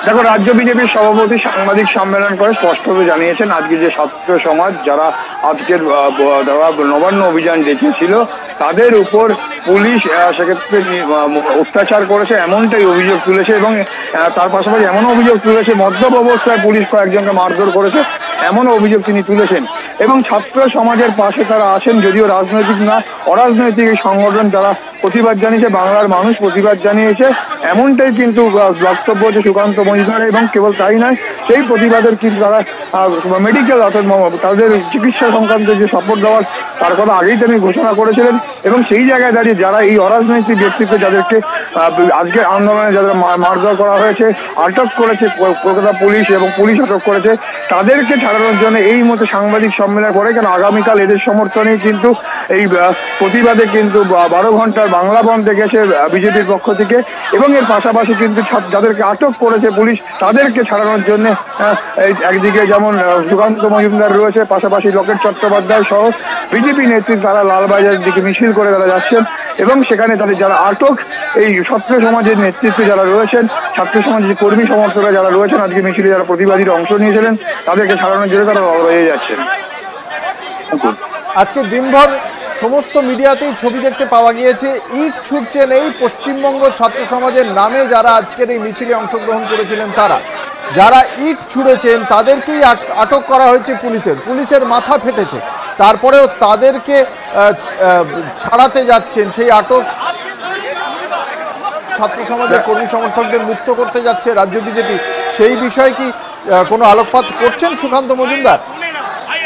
I: দেখো, রাজ্য বিজেপির সভাপতি সাংবাদিক সম্মেলন করে স্পষ্টভাবে জানিয়েছেন আজকে যে ছাত্র সমাজ যারা আজকের নবান্ন অভিযান ডেকেছিল তাদের উপর পুলিশ সেক্ষেত্রে অত্যাচার করেছে এমনটাই অভিযোগ তুলেছে এবং তার পাশাপাশি এমন অভিযোগ তুলেছে মদ্যপ অবস্থায় পুলিশ কয়েকজনকে মারধর করেছে এমনও অভিযোগ তিনি তুলেছেন। এবং ছাত্র সমাজের পাশে তারা আছেন, যদিও রাজনৈতিক না অরাজনৈতিক এই সংগঠন তারা প্রতিবাদ জানিয়েছে, বাংলার মানুষ প্রতিবাদ জানিয়েছে, এমনটাই কিন্তু বক্তব্য হচ্ছে সুকান্ত মজুমদার। এবং কেবল তাই নয়, সেই প্রতিবাদের কিন্তু তারা মেডিকেল অর্থাৎ তাদের চিকিৎসা সংক্রান্ত যে সাপোর্ট দেওয়ার তার কথা আগেই তিনি ঘোষণা করেছিলেন। এবং সেই জায়গায় দাঁড়িয়ে যারা এই অরাজনৈতিক ব্যক্তিত্ব যাদেরকে আজকের আন্দোলনে যাদের মারধর করা হয়েছে, আটক করেছে কলকাতা পুলিশ এবং পুলিশ আটক করেছে, তাদেরকে ছাড়ানোর জন্য এই মতো সাংবাদিক সম্মেলন করে। কেন আগামীকাল এদের সমর্থনে কিন্তু এই প্রতিবাদে কিন্তু 12 ঘন্টার বাংলা বন্ধ ডেকেছে বিজেপির পক্ষ থেকে। এবং এর পাশাপাশি কিন্তু যাদেরকে আটক করেছে পুলিশ, তাদেরকে ছাড়ানোর জন্য একদিকে যেমন সুকান্ত মজুমদার রয়েছে, পাশাপাশি লকেট চট্টোপাধ্যায় সহ বিজেপি নেতৃত্ব তারা লালবাজারের দিকে মিছিল করে তারা যাচ্ছেন। এবং সেখানে তাদের যারা আটক এই ছাত্র সমাজের নেতৃত্বে যারা রয়েছেন, ছাত্র সমাজের কর্মী সমর্থকরা যারা রয়েছেন, আজকে মিছিলে যারা প্রতিবাদীরা অংশ নিয়েছিলেন, তাদেরকে ছাড়ানোর জন্য তারা রয়ে যাচ্ছেন।
D: আজকে দিনভর সমস্ত মিডিয়াতেই ছবি দেখতে পাওয়া গিয়েছে ইট ছুটছেন এই পশ্চিমবঙ্গ ছাত্র সমাজের নামে যারা আজকের এই মিছিলে অংশগ্রহণ করেছিলেন, তারা যারা ইট ছুঁড়েছেন তাদেরকেই আটক করা হয়েছে পুলিশের মাথা ফেটেছে, তারপরেও তাদেরকে ছাড়াতে যাচ্ছেন, সেই আটক ছাত্র সমাজের কর্মী সমর্থকদের মুক্ত করতে যাচ্ছে রাজ্য বিজেপি। সেই বিষয়ে কি কোনো আলোকপাত করছেন সুকান্ত মজুমদার?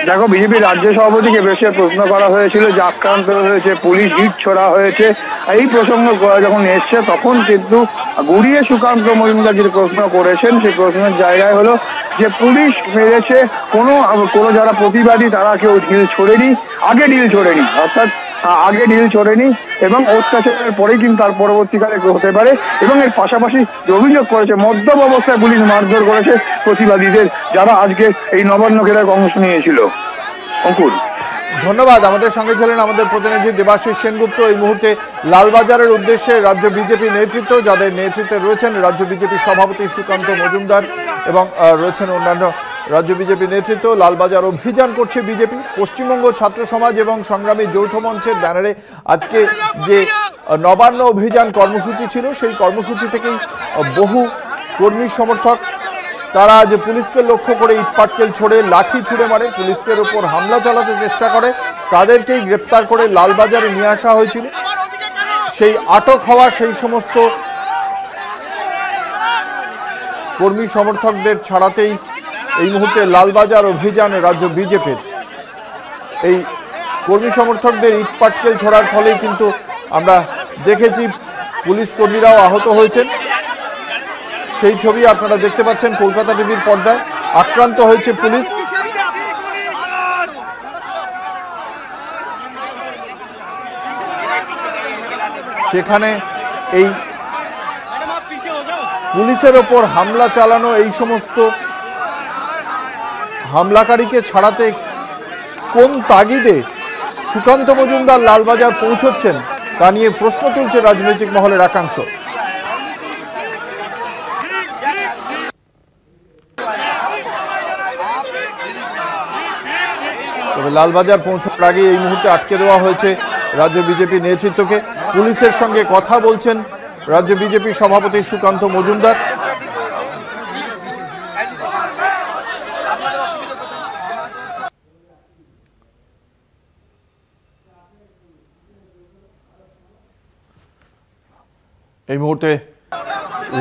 I: দেখো, বিজেপির রাজ্য সভাপতিকে বেশি প্রশ্ন করা হয়েছিল যে আক্রান্ত হয়েছে পুলিশ, ইট ছোড়া হয়েছে, এই প্রসঙ্গ যখন এসছে তখন কিন্তু গুড়িয়ে সুকান্ত মজুমদার যে প্রশ্ন করেছেন, সেই প্রশ্নের জায়গায় হলো যে পুলিশ মেরেছে, কোনো যারা প্রতিবাদী তারা কেউ ঢিল ছোড়েনি, আগে ঢিল ছোড়েনি, অর্থাৎ আগে ঢিল ছোড়েনি এবং অত্যাচারের পরেই কিন্তু তার পরবর্তীকালে হতে পারে। এবং এর পাশাপাশি অভিযোগ করেছে মদ্যপ অবস্থায় পুলিশ মারধর করেছে প্রতিবাদীদের যারা আজকে এই নবান্ন খেলায় অংশ নিয়েছিল। অঙ্কুর,
D: ধন্যবাদ। আমাদের সঙ্গে ছিলেন আমাদের প্রতিনিধি দেবাশিস সেনগুপ্ত। এই মুহূর্তে লালবাজারের উদ্দেশ্যে রাজ্য বিজেপি নেতৃত্ব, যাদের নেতৃত্বে রয়েছেন রাজ্য বিজেপি সভাপতি সুকান্ত মজুমদার এবং রয়েছেন অন্যান্য রাজ্য বিজেপি নেতৃত্ব। লালবাজার অভিযান করছে বিজেপি। পশ্চিমবঙ্গ ছাত্র সমাজ এবং সংগ্রামী যৌথ মঞ্চের ব্যানারে আজকে যে নবান্ন অভিযান কর্মসূচি ছিল, সেই কর্মসূচি থেকেই বহু কর্মী সমর্থক তারা যে পুলিশকে লক্ষ্য করে ইটপাটকেল ছোড়ে, লাঠি ছুঁড়ে মারে, পুলিশের ওপর হামলা চালাতে চেষ্টা করে, তাদেরকেই গ্রেপ্তার করে লালবাজারে নিয়ে আসা হয়েছিল। সেই আটক হওয়া সেই সমস্ত কর্মী সমর্থকদের ছাড়াতেই এই মুহূর্তে লালবাজার অভিযান রাজ্য বিজেপির। এই কর্মী সমর্থকদের ইটপাটকেল ছোড়ার ফলেই কিন্তু আমরা দেখেছি পুলিশ কর্মীরাও আহত হয়েছেন। সেই ছবি আপনারা দেখতে পাচ্ছেন কলকাতা টিভির পর্দায়। আক্রান্ত হয়েছে পুলিশ। সেখানে এই পুলিশের ওপর হামলা চালানো, এই সমস্ত হামলাকারীকে ছাড়াতে কোন তাগিদে সুকান্ত মজুমদার লালবাজার পৌঁছচ্ছেন তা নিয়ে প্রশ্ন তুলছে রাজনৈতিক মহলের একাংশ। তবে লালবাজার পৌঁছানোর আগে এই মুহূর্তে আটকে দেওয়া হয়েছে রাজ্য বিজেপি নেতৃত্বকে। পুলিশের সঙ্গে কথা বলছেন রাজ্য বিজেপি সভাপতি সুকান্ত মজুমদার। এই মুহূর্তে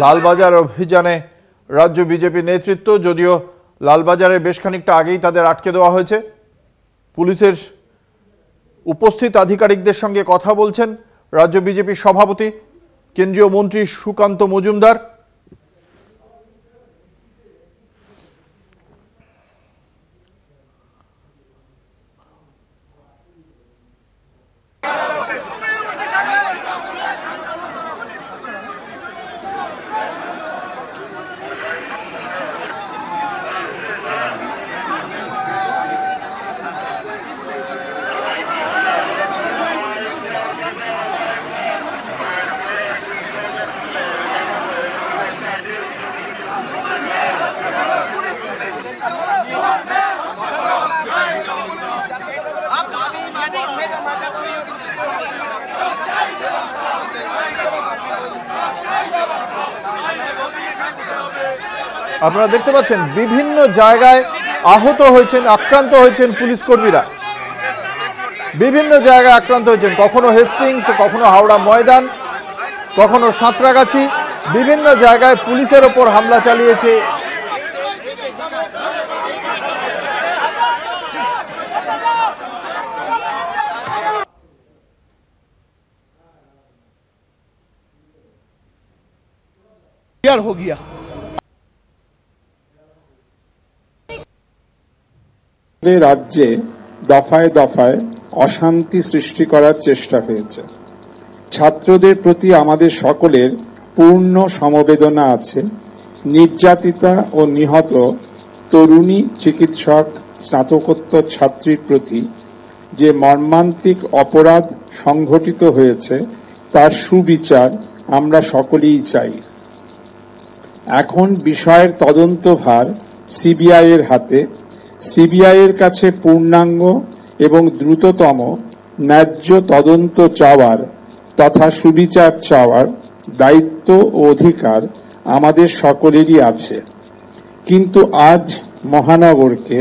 D: লালবাজার অভিযানে রাজ্য বিজেপি নেতৃত্ব, যদিও লালবাজারে বেশ খানিকটা আগেই তাদের আটকে দেওয়া হয়েছে। পুলিশের উপস্থিত আধিকারিকদের সঙ্গে কথা বলছেন রাজ্য বিজেপি সভাপতি কেন্দ্রীয় মন্ত্রী সুকান্ত মজুমদার। আপনারা দেখতে পাচ্ছেন বিভিন্ন জায়গায় আহত হয়েছেন, আক্রান্ত হয়েছেন পুলিশ কর্মীরা। বিভিন্ন জায়গায় আক্রান্ত হয়েছেন, কখনো হেস্টিংস, কখনো হাওড়া ময়দান, কখনো সাঁতরাগাছি। বিভিন্ন জায়গায় পুলিশের ওপর হামলা চালিয়েছে
J: क्लियर हो गया।
K: রাজ্যে দফায় দফায় অশান্তি সৃষ্টি করার চেষ্টা হয়েছে। ছাত্রদের প্রতি আমাদের সকলের পূর্ণ সমবেদনা আছে। নির্যাতিতা ও নিহত তরুণী চিকিৎসক স্নাতকোত্তর ছাত্রীর প্রতি যে মর্মান্তিক অপরাধ সংঘটিত হয়েছে তার সুবিচার আমরা সকলেই চাই। এখন বিষয়ের তদন্তভার সিবিআই এর হাতে। সিবিআই এর কাছে পূর্ণাঙ্গ এবং দ্রুততম ন্যায্য তদন্ত চাওয়ার তথা সুবিচার চাওয়ার দায়িত্ব ও অধিকার আমাদের সকলেরই আছে। কিন্তু আজ মহানগরকে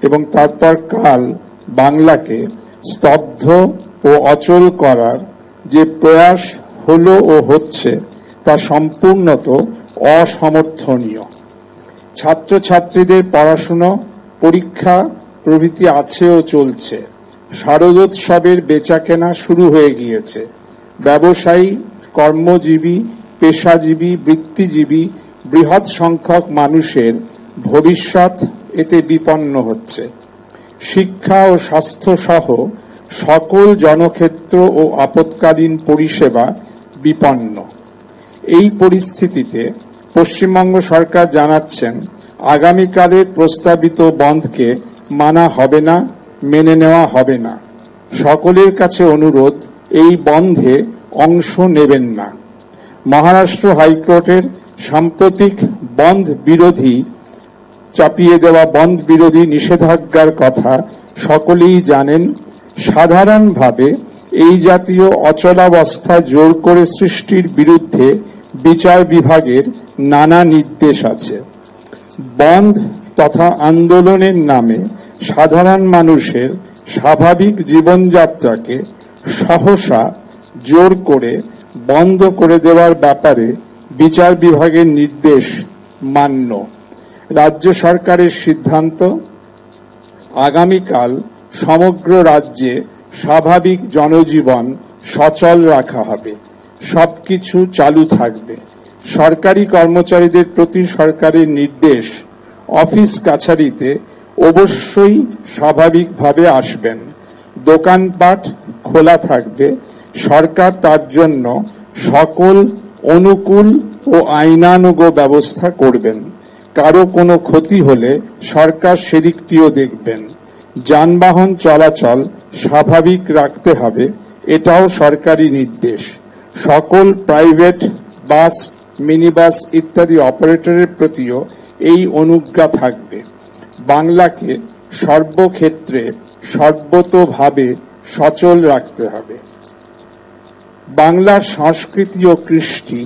K: এবং তারপর কাল বাংলাকে স্তব্ধ ও অচল করার যে প্রয়াস হলো ও হচ্ছে তা সম্পূর্ণত অসমর্থনীয়। ছাত্রছাত্রীদের পড়াশুনো, পরীক্ষা প্রভৃতি আছে ও চলছে। শারদোৎসবের বেচাকেনা শুরু হয়ে গিয়েছে। ব্যবসায়ী, কর্মজীবী, পেশাজীবী, বৃত্তিজীবী বৃহৎ সংখ্যক মানুষের ভবিষ্যৎ এতে বিপন্ন হচ্ছে। শিক্ষা ও স্বাস্থ্য সহ সকল জনক্ষেত্র ও আপৎকালীন পরিষেবা বিপন্ন। এই পরিস্থিতিতে পশ্চিমবঙ্গ সরকার জানাচ্ছেন আগামীকালের প্রস্তাবিত বন্ধকে মানা হবে না, মেনে নেওয়া হবে না। সকলের কাছে অনুরোধ, এই বন্ধে অংশ নেবেন না। মহারাষ্ট্র হাইকোর্টের সাম্প্রতিক বন্ধ বিরোধী চাপিয়ে দেওয়া বন্ধ বিরোধী নিষেধাজ্ঞার কথা সকলেই জানেন। সাধারণভাবে এই জাতীয় অচলাবস্থা জোর করে সৃষ্টির বিরুদ্ধে বিচার বিভাগের নানা নির্দেশ আছে। বন্ধ তথা আন্দোলনের নামে সাধারণ মানুষের স্বাভাবিক জীবনযাত্রাকে সহসা জোর করে বন্ধ করে দেওয়ার ব্যাপারে বিচার বিভাগের নির্দেশ মান্য। রাজ্য সরকারের সিদ্ধান্ত, আগামীকাল সমগ্র রাজ্যে স্বাভাবিক জনজীবন সচল রাখা হবে, সবকিছু চালু থাকবে। সরকারি কর্মচারীদের প্রতি সরকারের নির্দেশ, অফিস কাছারিতে অবশ্যই স্বাভাবিকভাবে আসবেন। দোকানপাট খোলা থাকবে। সরকার তার জন্য সকল অনুকূল ও আইনানুগ ব্যবস্থা করবেন। কারো কোনো ক্ষতি হলে সরকার সেদিকটিও দেখবেন। যানবাহন চলাচল স্বাভাবিক রাখতে হবে, এটাও সরকারি নির্দেশ। সকল প্রাইভেট বাস, মিনি বাস ইত্যাদি অপারেটরের প্রতিও এই অনুজ্ঞা থাকবে। বাংলাকে সর্বক্ষেত্রে সর্বতোভাবে সচল রাখতে হবে। বাংলার সংস্কৃতি ও কৃষ্টি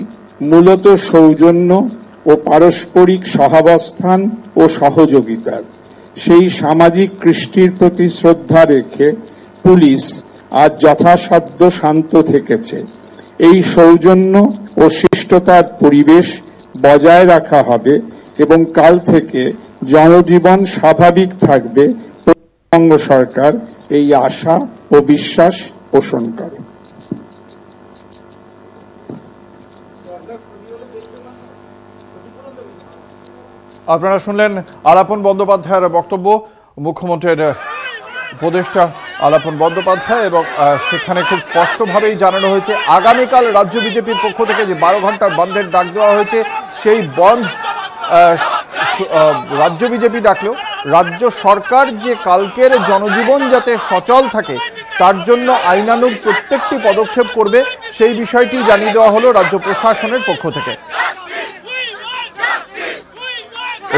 K: মূলত সৌজন্য ও পারস্পরিক সহাবস্থান ও সহযোগিতার। সেই সামাজিক কৃষ্টির প্রতি শ্রদ্ধা রেখে পুলিশ আজ যথাসাধ্য শান্ত থেকেছে। এই সৌজন্য ও শিষ্টতার পরিবেশ বজায় রাখা হবে এবং কাল থেকে জনজীবন স্বাভাবিক থাকবে। পশ্চিমবঙ্গ সরকার এই আশা ও বিশ্বাস পোষণ করে।
D: আপনারা শুনলেন আলাপন বন্দ্যোপাধ্যায়ের বক্তব্য, মুখ্যমন্ত্রীর উপদেষ্টা আলাপন বন্দ্যোপাধ্যায়, এবং সেখানে খুব স্পষ্টভাবেই জানানো হয়েছে আগামীকাল রাজ্য বিজেপির পক্ষ থেকে যে 12 ঘন্টার বন্ধের ডাক দেওয়া হয়েছে, সেই বন্ধ রাজ্য বিজেপি ডাকলেও রাজ্য সরকার যে কালকের জনজীবন যাতে সচল থাকে তার জন্য আইনানুগ প্রত্যেকটি পদক্ষেপ করবে, সেই বিষয়টি জানিয়ে দেওয়া হলো রাজ্য প্রশাসনের পক্ষ থেকে।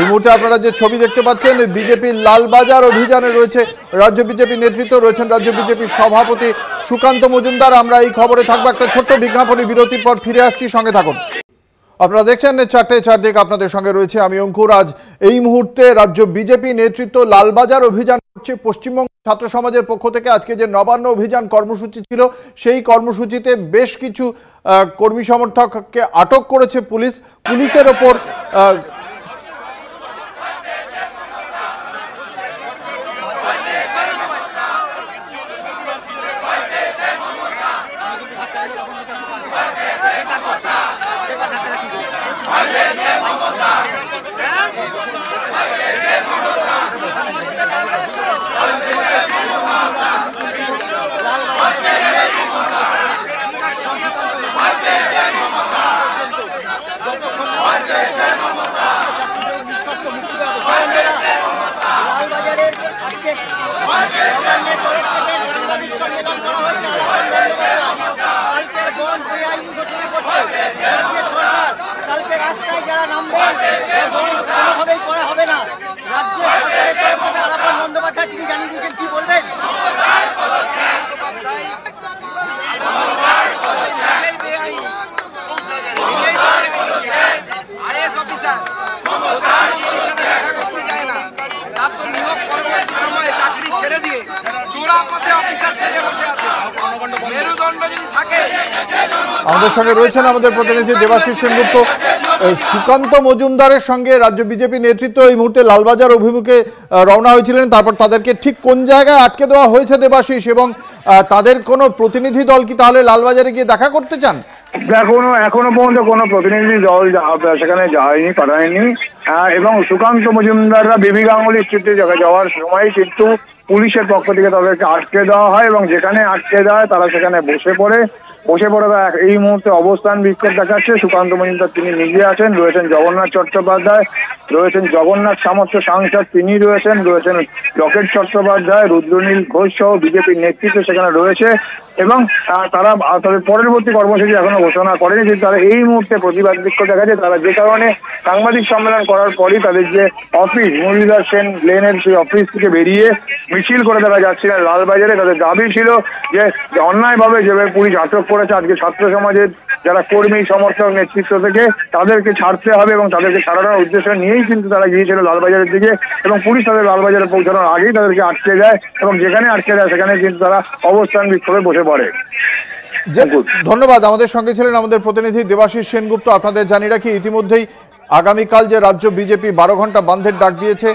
D: এই মুহূর্তে আপনারা যে ছবি দেখতে পাচ্ছেন, বিজেপির লালবাজার অভিযানে রয়েছে রাজ্য বিজেপি নেতৃত্ব, রয়েছেন রাজ্য বিজেপির সভাপতি সুকান্ত মজুমদার। আমরা এই খবরে থাকবো একটা ছোট্ট বিজ্ঞাপনী বিরতির পর ফিরে আসছি, সঙ্গে থাকুন। আপনারা দেখছেন 4টে 4 দিক, আপনাদের সঙ্গে রয়েছে আমি অঙ্কুর। আজ এই মুহূর্তে রাজ্য বিজেপি নেতৃত্ব লালবাজার অভিযান করছে পশ্চিমবঙ্গ ছাত্র সমাজের পক্ষ থেকে। আজকে যে নবান্ন অভিযান কর্মসূচি ছিল, সেই কর্মসূচিতে বেশ কিছু কর্মী সমর্থককে আটক করেছে পুলিশ। পুলিশের ওপর
J: কালকে রাস্তায় যারা নামবেন কোনোভাবেই করা হবে না। রাজ্যের সরকারের আলাপন বন্দ্যোপাধ্যায় তিনি জানিয়ে দিয়েছেন, কি বলবেন?
D: আমাদের সঙ্গে রয়েছেন আমাদের প্রতিনিধি দেবাশিস সেনগুপ্ত। সুকান্ত মজুমদারের সঙ্গে রাজ্য বিজেপি নেতৃত্ব এই মুহূর্তে লালবাজার অভিমুখে রওনা হয়েছিলেন, তারপর তাদেরকে ঠিক কোন জায়গায় আটকে দেওয়া হয়েছে দেবাশিস, এবং তাদের কোনো প্রতিনিধি দল কি তাহলে লালবাজারে গিয়ে দেখা করতে চান?
I: এখনো পর্যন্ত কোনো প্রতিনিধি দল সেখানে যায়নি, পাঠায়নি। এবং সুকান্ত মজুমদাররা বিবি গাঙ্গুলি স্ট্রিটে যাওয়ার সময় কিন্তু পুলিশের পক্ষ থেকে তাদেরকে আটকে দেওয়া হয়, এবং যেখানে আটকে দেওয়া হয় তারা সেখানে বসে পড়ে তারা এই মুহূর্তে অবস্থান বিক্ষোভ দেখাচ্ছে। সুকান্ত মজুমদার তিনি নিজে আছেন, রয়েছেন জগন্নাথ চট্টোপাধ্যায়, রয়েছেন জগন্নাথ সামর্থ্য সাংসদ তিনি রয়েছেন লকেট চট্টোপাধ্যায়, রুদ্রনীল ঘোষ সহ বিজেপির নেতৃত্ব সেখানে রয়েছে। এবং তারা তাদের পরবর্তী কর্মসূচি এখনো ঘোষণা করেনি, কিন্তু তারা এই মুহূর্তে প্রতিবাদ বিক্ষোভ দেখাচ্ছে। তারা যে কারণে সাংবাদিক সম্মেলন করার পরই তাদের যে অফিস মুরলীধর সেন লেনের সেই অফিস থেকে বেরিয়ে মিছিল করে তারা যাচ্ছিলেন লালবাজারে। তাদের দাবি ছিল যে অন্যায়ভাবে যেভাবে পুলিশ আটক করেছে আজকে ছাত্র সমাজের যারা কর্মী সমর্থক নেতৃত্ব থেকে, তাদেরকে ছাড়তে হবে, এবং তাদেরকে ছাড়ানোর উদ্দেশ্য নিয়েই কিন্তু তারা গিয়েছিল লালবাজারের দিকে, এবং পুলিশ তাদের লালবাজারে পৌঁছানোর আগেই তাদেরকে আটকে দেয়, এবং যেখানে আটকে দেয় সেখানে কিন্তু তারা অবস্থান বিক্ষোভে বসে পড়ে।
D: ধন্যবাদ। আমাদের সঙ্গে ছিলেন আমাদের প্রতিনিধি দেবাশিস সেনগুপ্ত। আপনাদের জানিয়ে রাখি, ইতিমধ্যেই আগামীকাল যে রাজ্য বিজেপি 12 ঘন্টা বন্ধের ডাক দিয়েছে,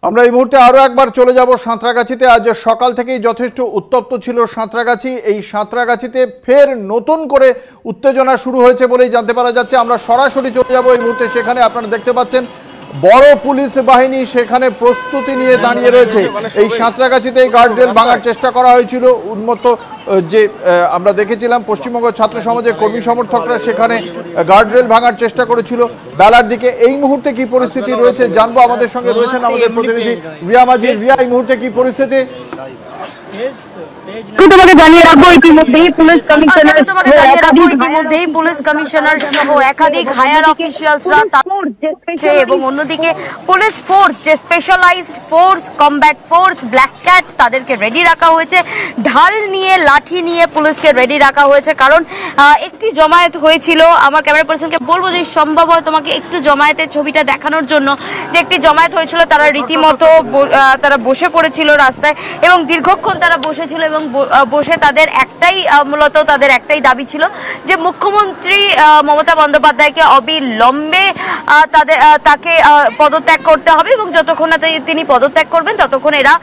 D: আমরা এই মুহূর্তে আরো একবার চলে যাব সাঁতরাগাছিতে। আজ সকাল থেকেই যথেষ্ট উত্তপ্ত ছিল সাঁতরাগাছি। এই সাঁতরাগাছিতে ফের নতুন করে উত্তেজনা শুরু হয়েছে বলেই জানতে পারা যাচ্ছে। আমরা সরাসরি চলে যাব এই মুহূর্তে সেখানে। আপনারা দেখতে পাচ্ছেন বড় পুলিশ বাহিনী সেখানে প্রস্তুতি নিয়ে দাঁড়িয়ে রয়েছে। এই সাঁতরাগাছিতে গার্ডরেল ভাঙার চেষ্টা করা হয়েছিল। উন্মত্ত যে আমরা দেখেছিলাম পশ্চিমবঙ্গ ছাত্র সমাজের কর্মী সমর্থকরা সেখানে গার্ডরেল ভাঙার চেষ্টা করেছিল বেলার দিকে। এই মুহূর্তে কি পরিস্থিতি রয়েছে জানবো। আমাদের সঙ্গে রয়েছেন আমাদের প্রতিনিধি রিয়া মাঝি। রিয়া, এই মুহূর্তে কি পরিস্থিতি?
L: তোমাকে জানিয়ে রাখবো ইতিমধ্যেই পুলিশ কমিশনার সহ একাধিক হায়ার অফিসিয়ালসরা এবং অন্যদিকে পুলিশ ফোর্স যে specialised force combat force black cat তাদেরকে রেডি রাখা হয়েছে। ঢাল নিয়ে লাঠি নিয়ে পুলিশকে রেডি রাখা হয়েছে, কারণ একটি জমায়েত হয়েছিল। আমার ক্যামেরা পার্সনকে বলবো যে সম্ভব হয় তোমাকে একটু জমায়েতের ছবিটা দেখানোর জন্য, যে একটি জমায়েত হয়েছিল। তারা রীতিমতো তারা বসে পড়েছিল রাস্তায় এবং দীর্ঘক্ষণ তারা বসেছিল এবং বসে তাদের একটাই দাবি ছিল যে মুখ্যমন্ত্রী মমতা বন্দ্যোপাধ্যায়কে অবিলম্বে তাকে পদত্যাগ করতে হবে, এবং যতক্ষণ না তিনি পদত্যাগ করবেন ততক্ষণ এরা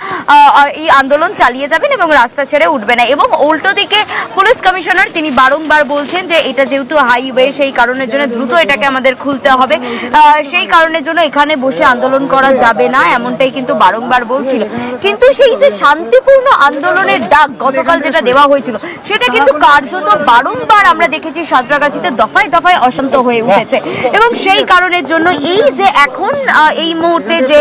L: এই আন্দোলন চালিয়ে যাবেন এবং রাস্তা ছেড়ে উঠবে না। এবং উল্টো দিকে পুলিশ কমিশনার তিনি বারংবার বলছেন যে এটা যেহেতু হাইওয়ে সেই কারণের জন্য দ্রুত এটাকে আমাদের খুলতে হবে, সেই কারণের জন্য এখানে বসে আন্দোলন করা যাবে না, এমনটাই কিন্তু বারংবার বলছিল। কিন্তু সেই যে শান্তিপূর্ণ আন্দোলনের ডাক গতকাল যেটা দেওয়া হয়েছিল সেটা কিন্তু কার্যত বারংবার আমরা দেখেছি সাঁতরাগাছিতে দফায় দফায় অশান্ত হয়ে উঠেছে। এবং সেই কারণের জন্য এই যে এখন এই মুহূর্তে যে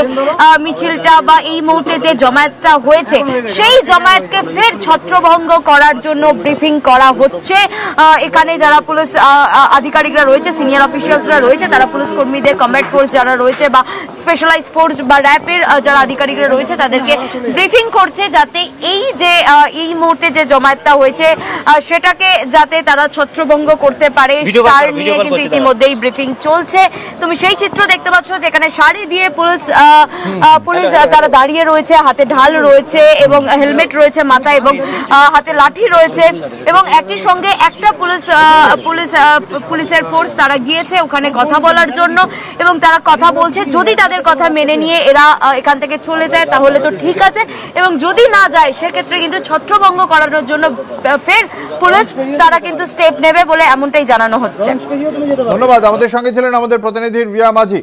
L: মিছিলটা বা এই মুহূর্তে যে জমায়েতটা হয়েছে সেই জমায়েতকে ফের ছত্রভঙ্গ করার জন্য ব্রিফিং করা হচ্ছে। এখানে যারা পুলিশ আধিকারিকরা রয়েছে, সিনিয়র অফিসিয়ালসরা রয়েছে, তারা পুলিশ কর্মীদের কমব্যাট ফোর্স যারা রয়েছে বা স্পেশালাইজড ফোর্স বা র্যাপের যারা আধিকারিকরা রয়েছে তাদেরকে ব্রিফিং করছে, যাতে এই যে এই মুহূর্তে যে জমায়েতটা হয়েছে সেটাকে যাতে তারা ছত্রভঙ্গ করতে পারে তার নিয়ে কিন্তু ইতিমধ্যেই ব্রিফিং চলছে। তুমি সেই চিত্র দেখতে পাচ্ছ যেখানে শাড়ি দিয়ে পুলিশ তারা দাঁড়িয়ে রয়েছে, হাতে ঢাল রয়েছে এবং হেলমেট রয়েছে মাথায় এবং হাতে লাঠি রয়েছে এবং একই সঙ্গে একটা পুলিশের ফোর্স তারা গিয়েছে ওখানে কথা বলার জন্য এবং তারা কথা বলছে। যদি তাদের কথা মেনে নিয়ে এরা এখান থেকে চলে যায় তাহলে তো ঠিক আছে, এবং যদি না যায় সেক্ষেত্রে কিন্তু ছত্রভঙ্গ করানোর জন্য ফের পুলিশ তারা কিন্তু স্টেপ নেবে বলে এমনটাই জানানো হচ্ছে।
D: ধন্যবাদ। আমাদের সঙ্গে ছিলেন আমাদের প্রতিনিধি রিয়া মাঝি।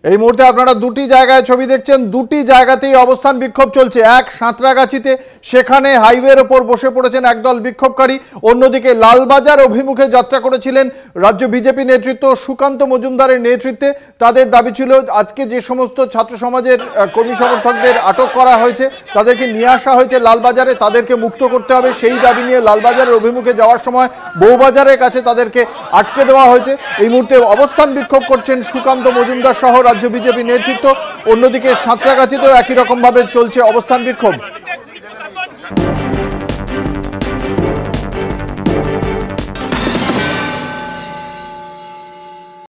D: এই মুহূর্তে আপনারা দুটি জায়গায় ছবি দেখছেন, দুটি জায়গাতেই অবস্থান বিক্ষোভ চলছে। এক সাঁতরাগাছিতে, সেখানে হাইওয়ের ওপর বসে পড়েছেন একদল বিক্ষোভকারী। অন্যদিকে লালবাজার অভিমুখে যাত্রা করেছিলেন রাজ্য বিজেপি নেতৃত্ব সুকান্ত মজুমদারের নেতৃত্বে। তাদের দাবি ছিল আজকে যে সমস্ত ছাত্র সমাজের কর্মী সমর্থকদের আটক করা হয়েছে, তাদেরকে নিয়ে আসা হয়েছে লালবাজারে, তাদেরকে মুক্ত করতে হবে। সেই দাবি নিয়ে লালবাজারের অভিমুখে যাওয়ার সময় বউবাজারের কাছে তাদেরকে আটকে দেওয়া হয়েছে। এই মুহূর্তে অবস্থান বিক্ষোভ করছেন সুকান্ত মজুমদার সহ রাজ্য বিজেপি নেতৃত্ব। অন্যদিকে সাঁতরাগাছিতেও একই রকম ভাবে চলছে অবস্থান বিক্ষোভ।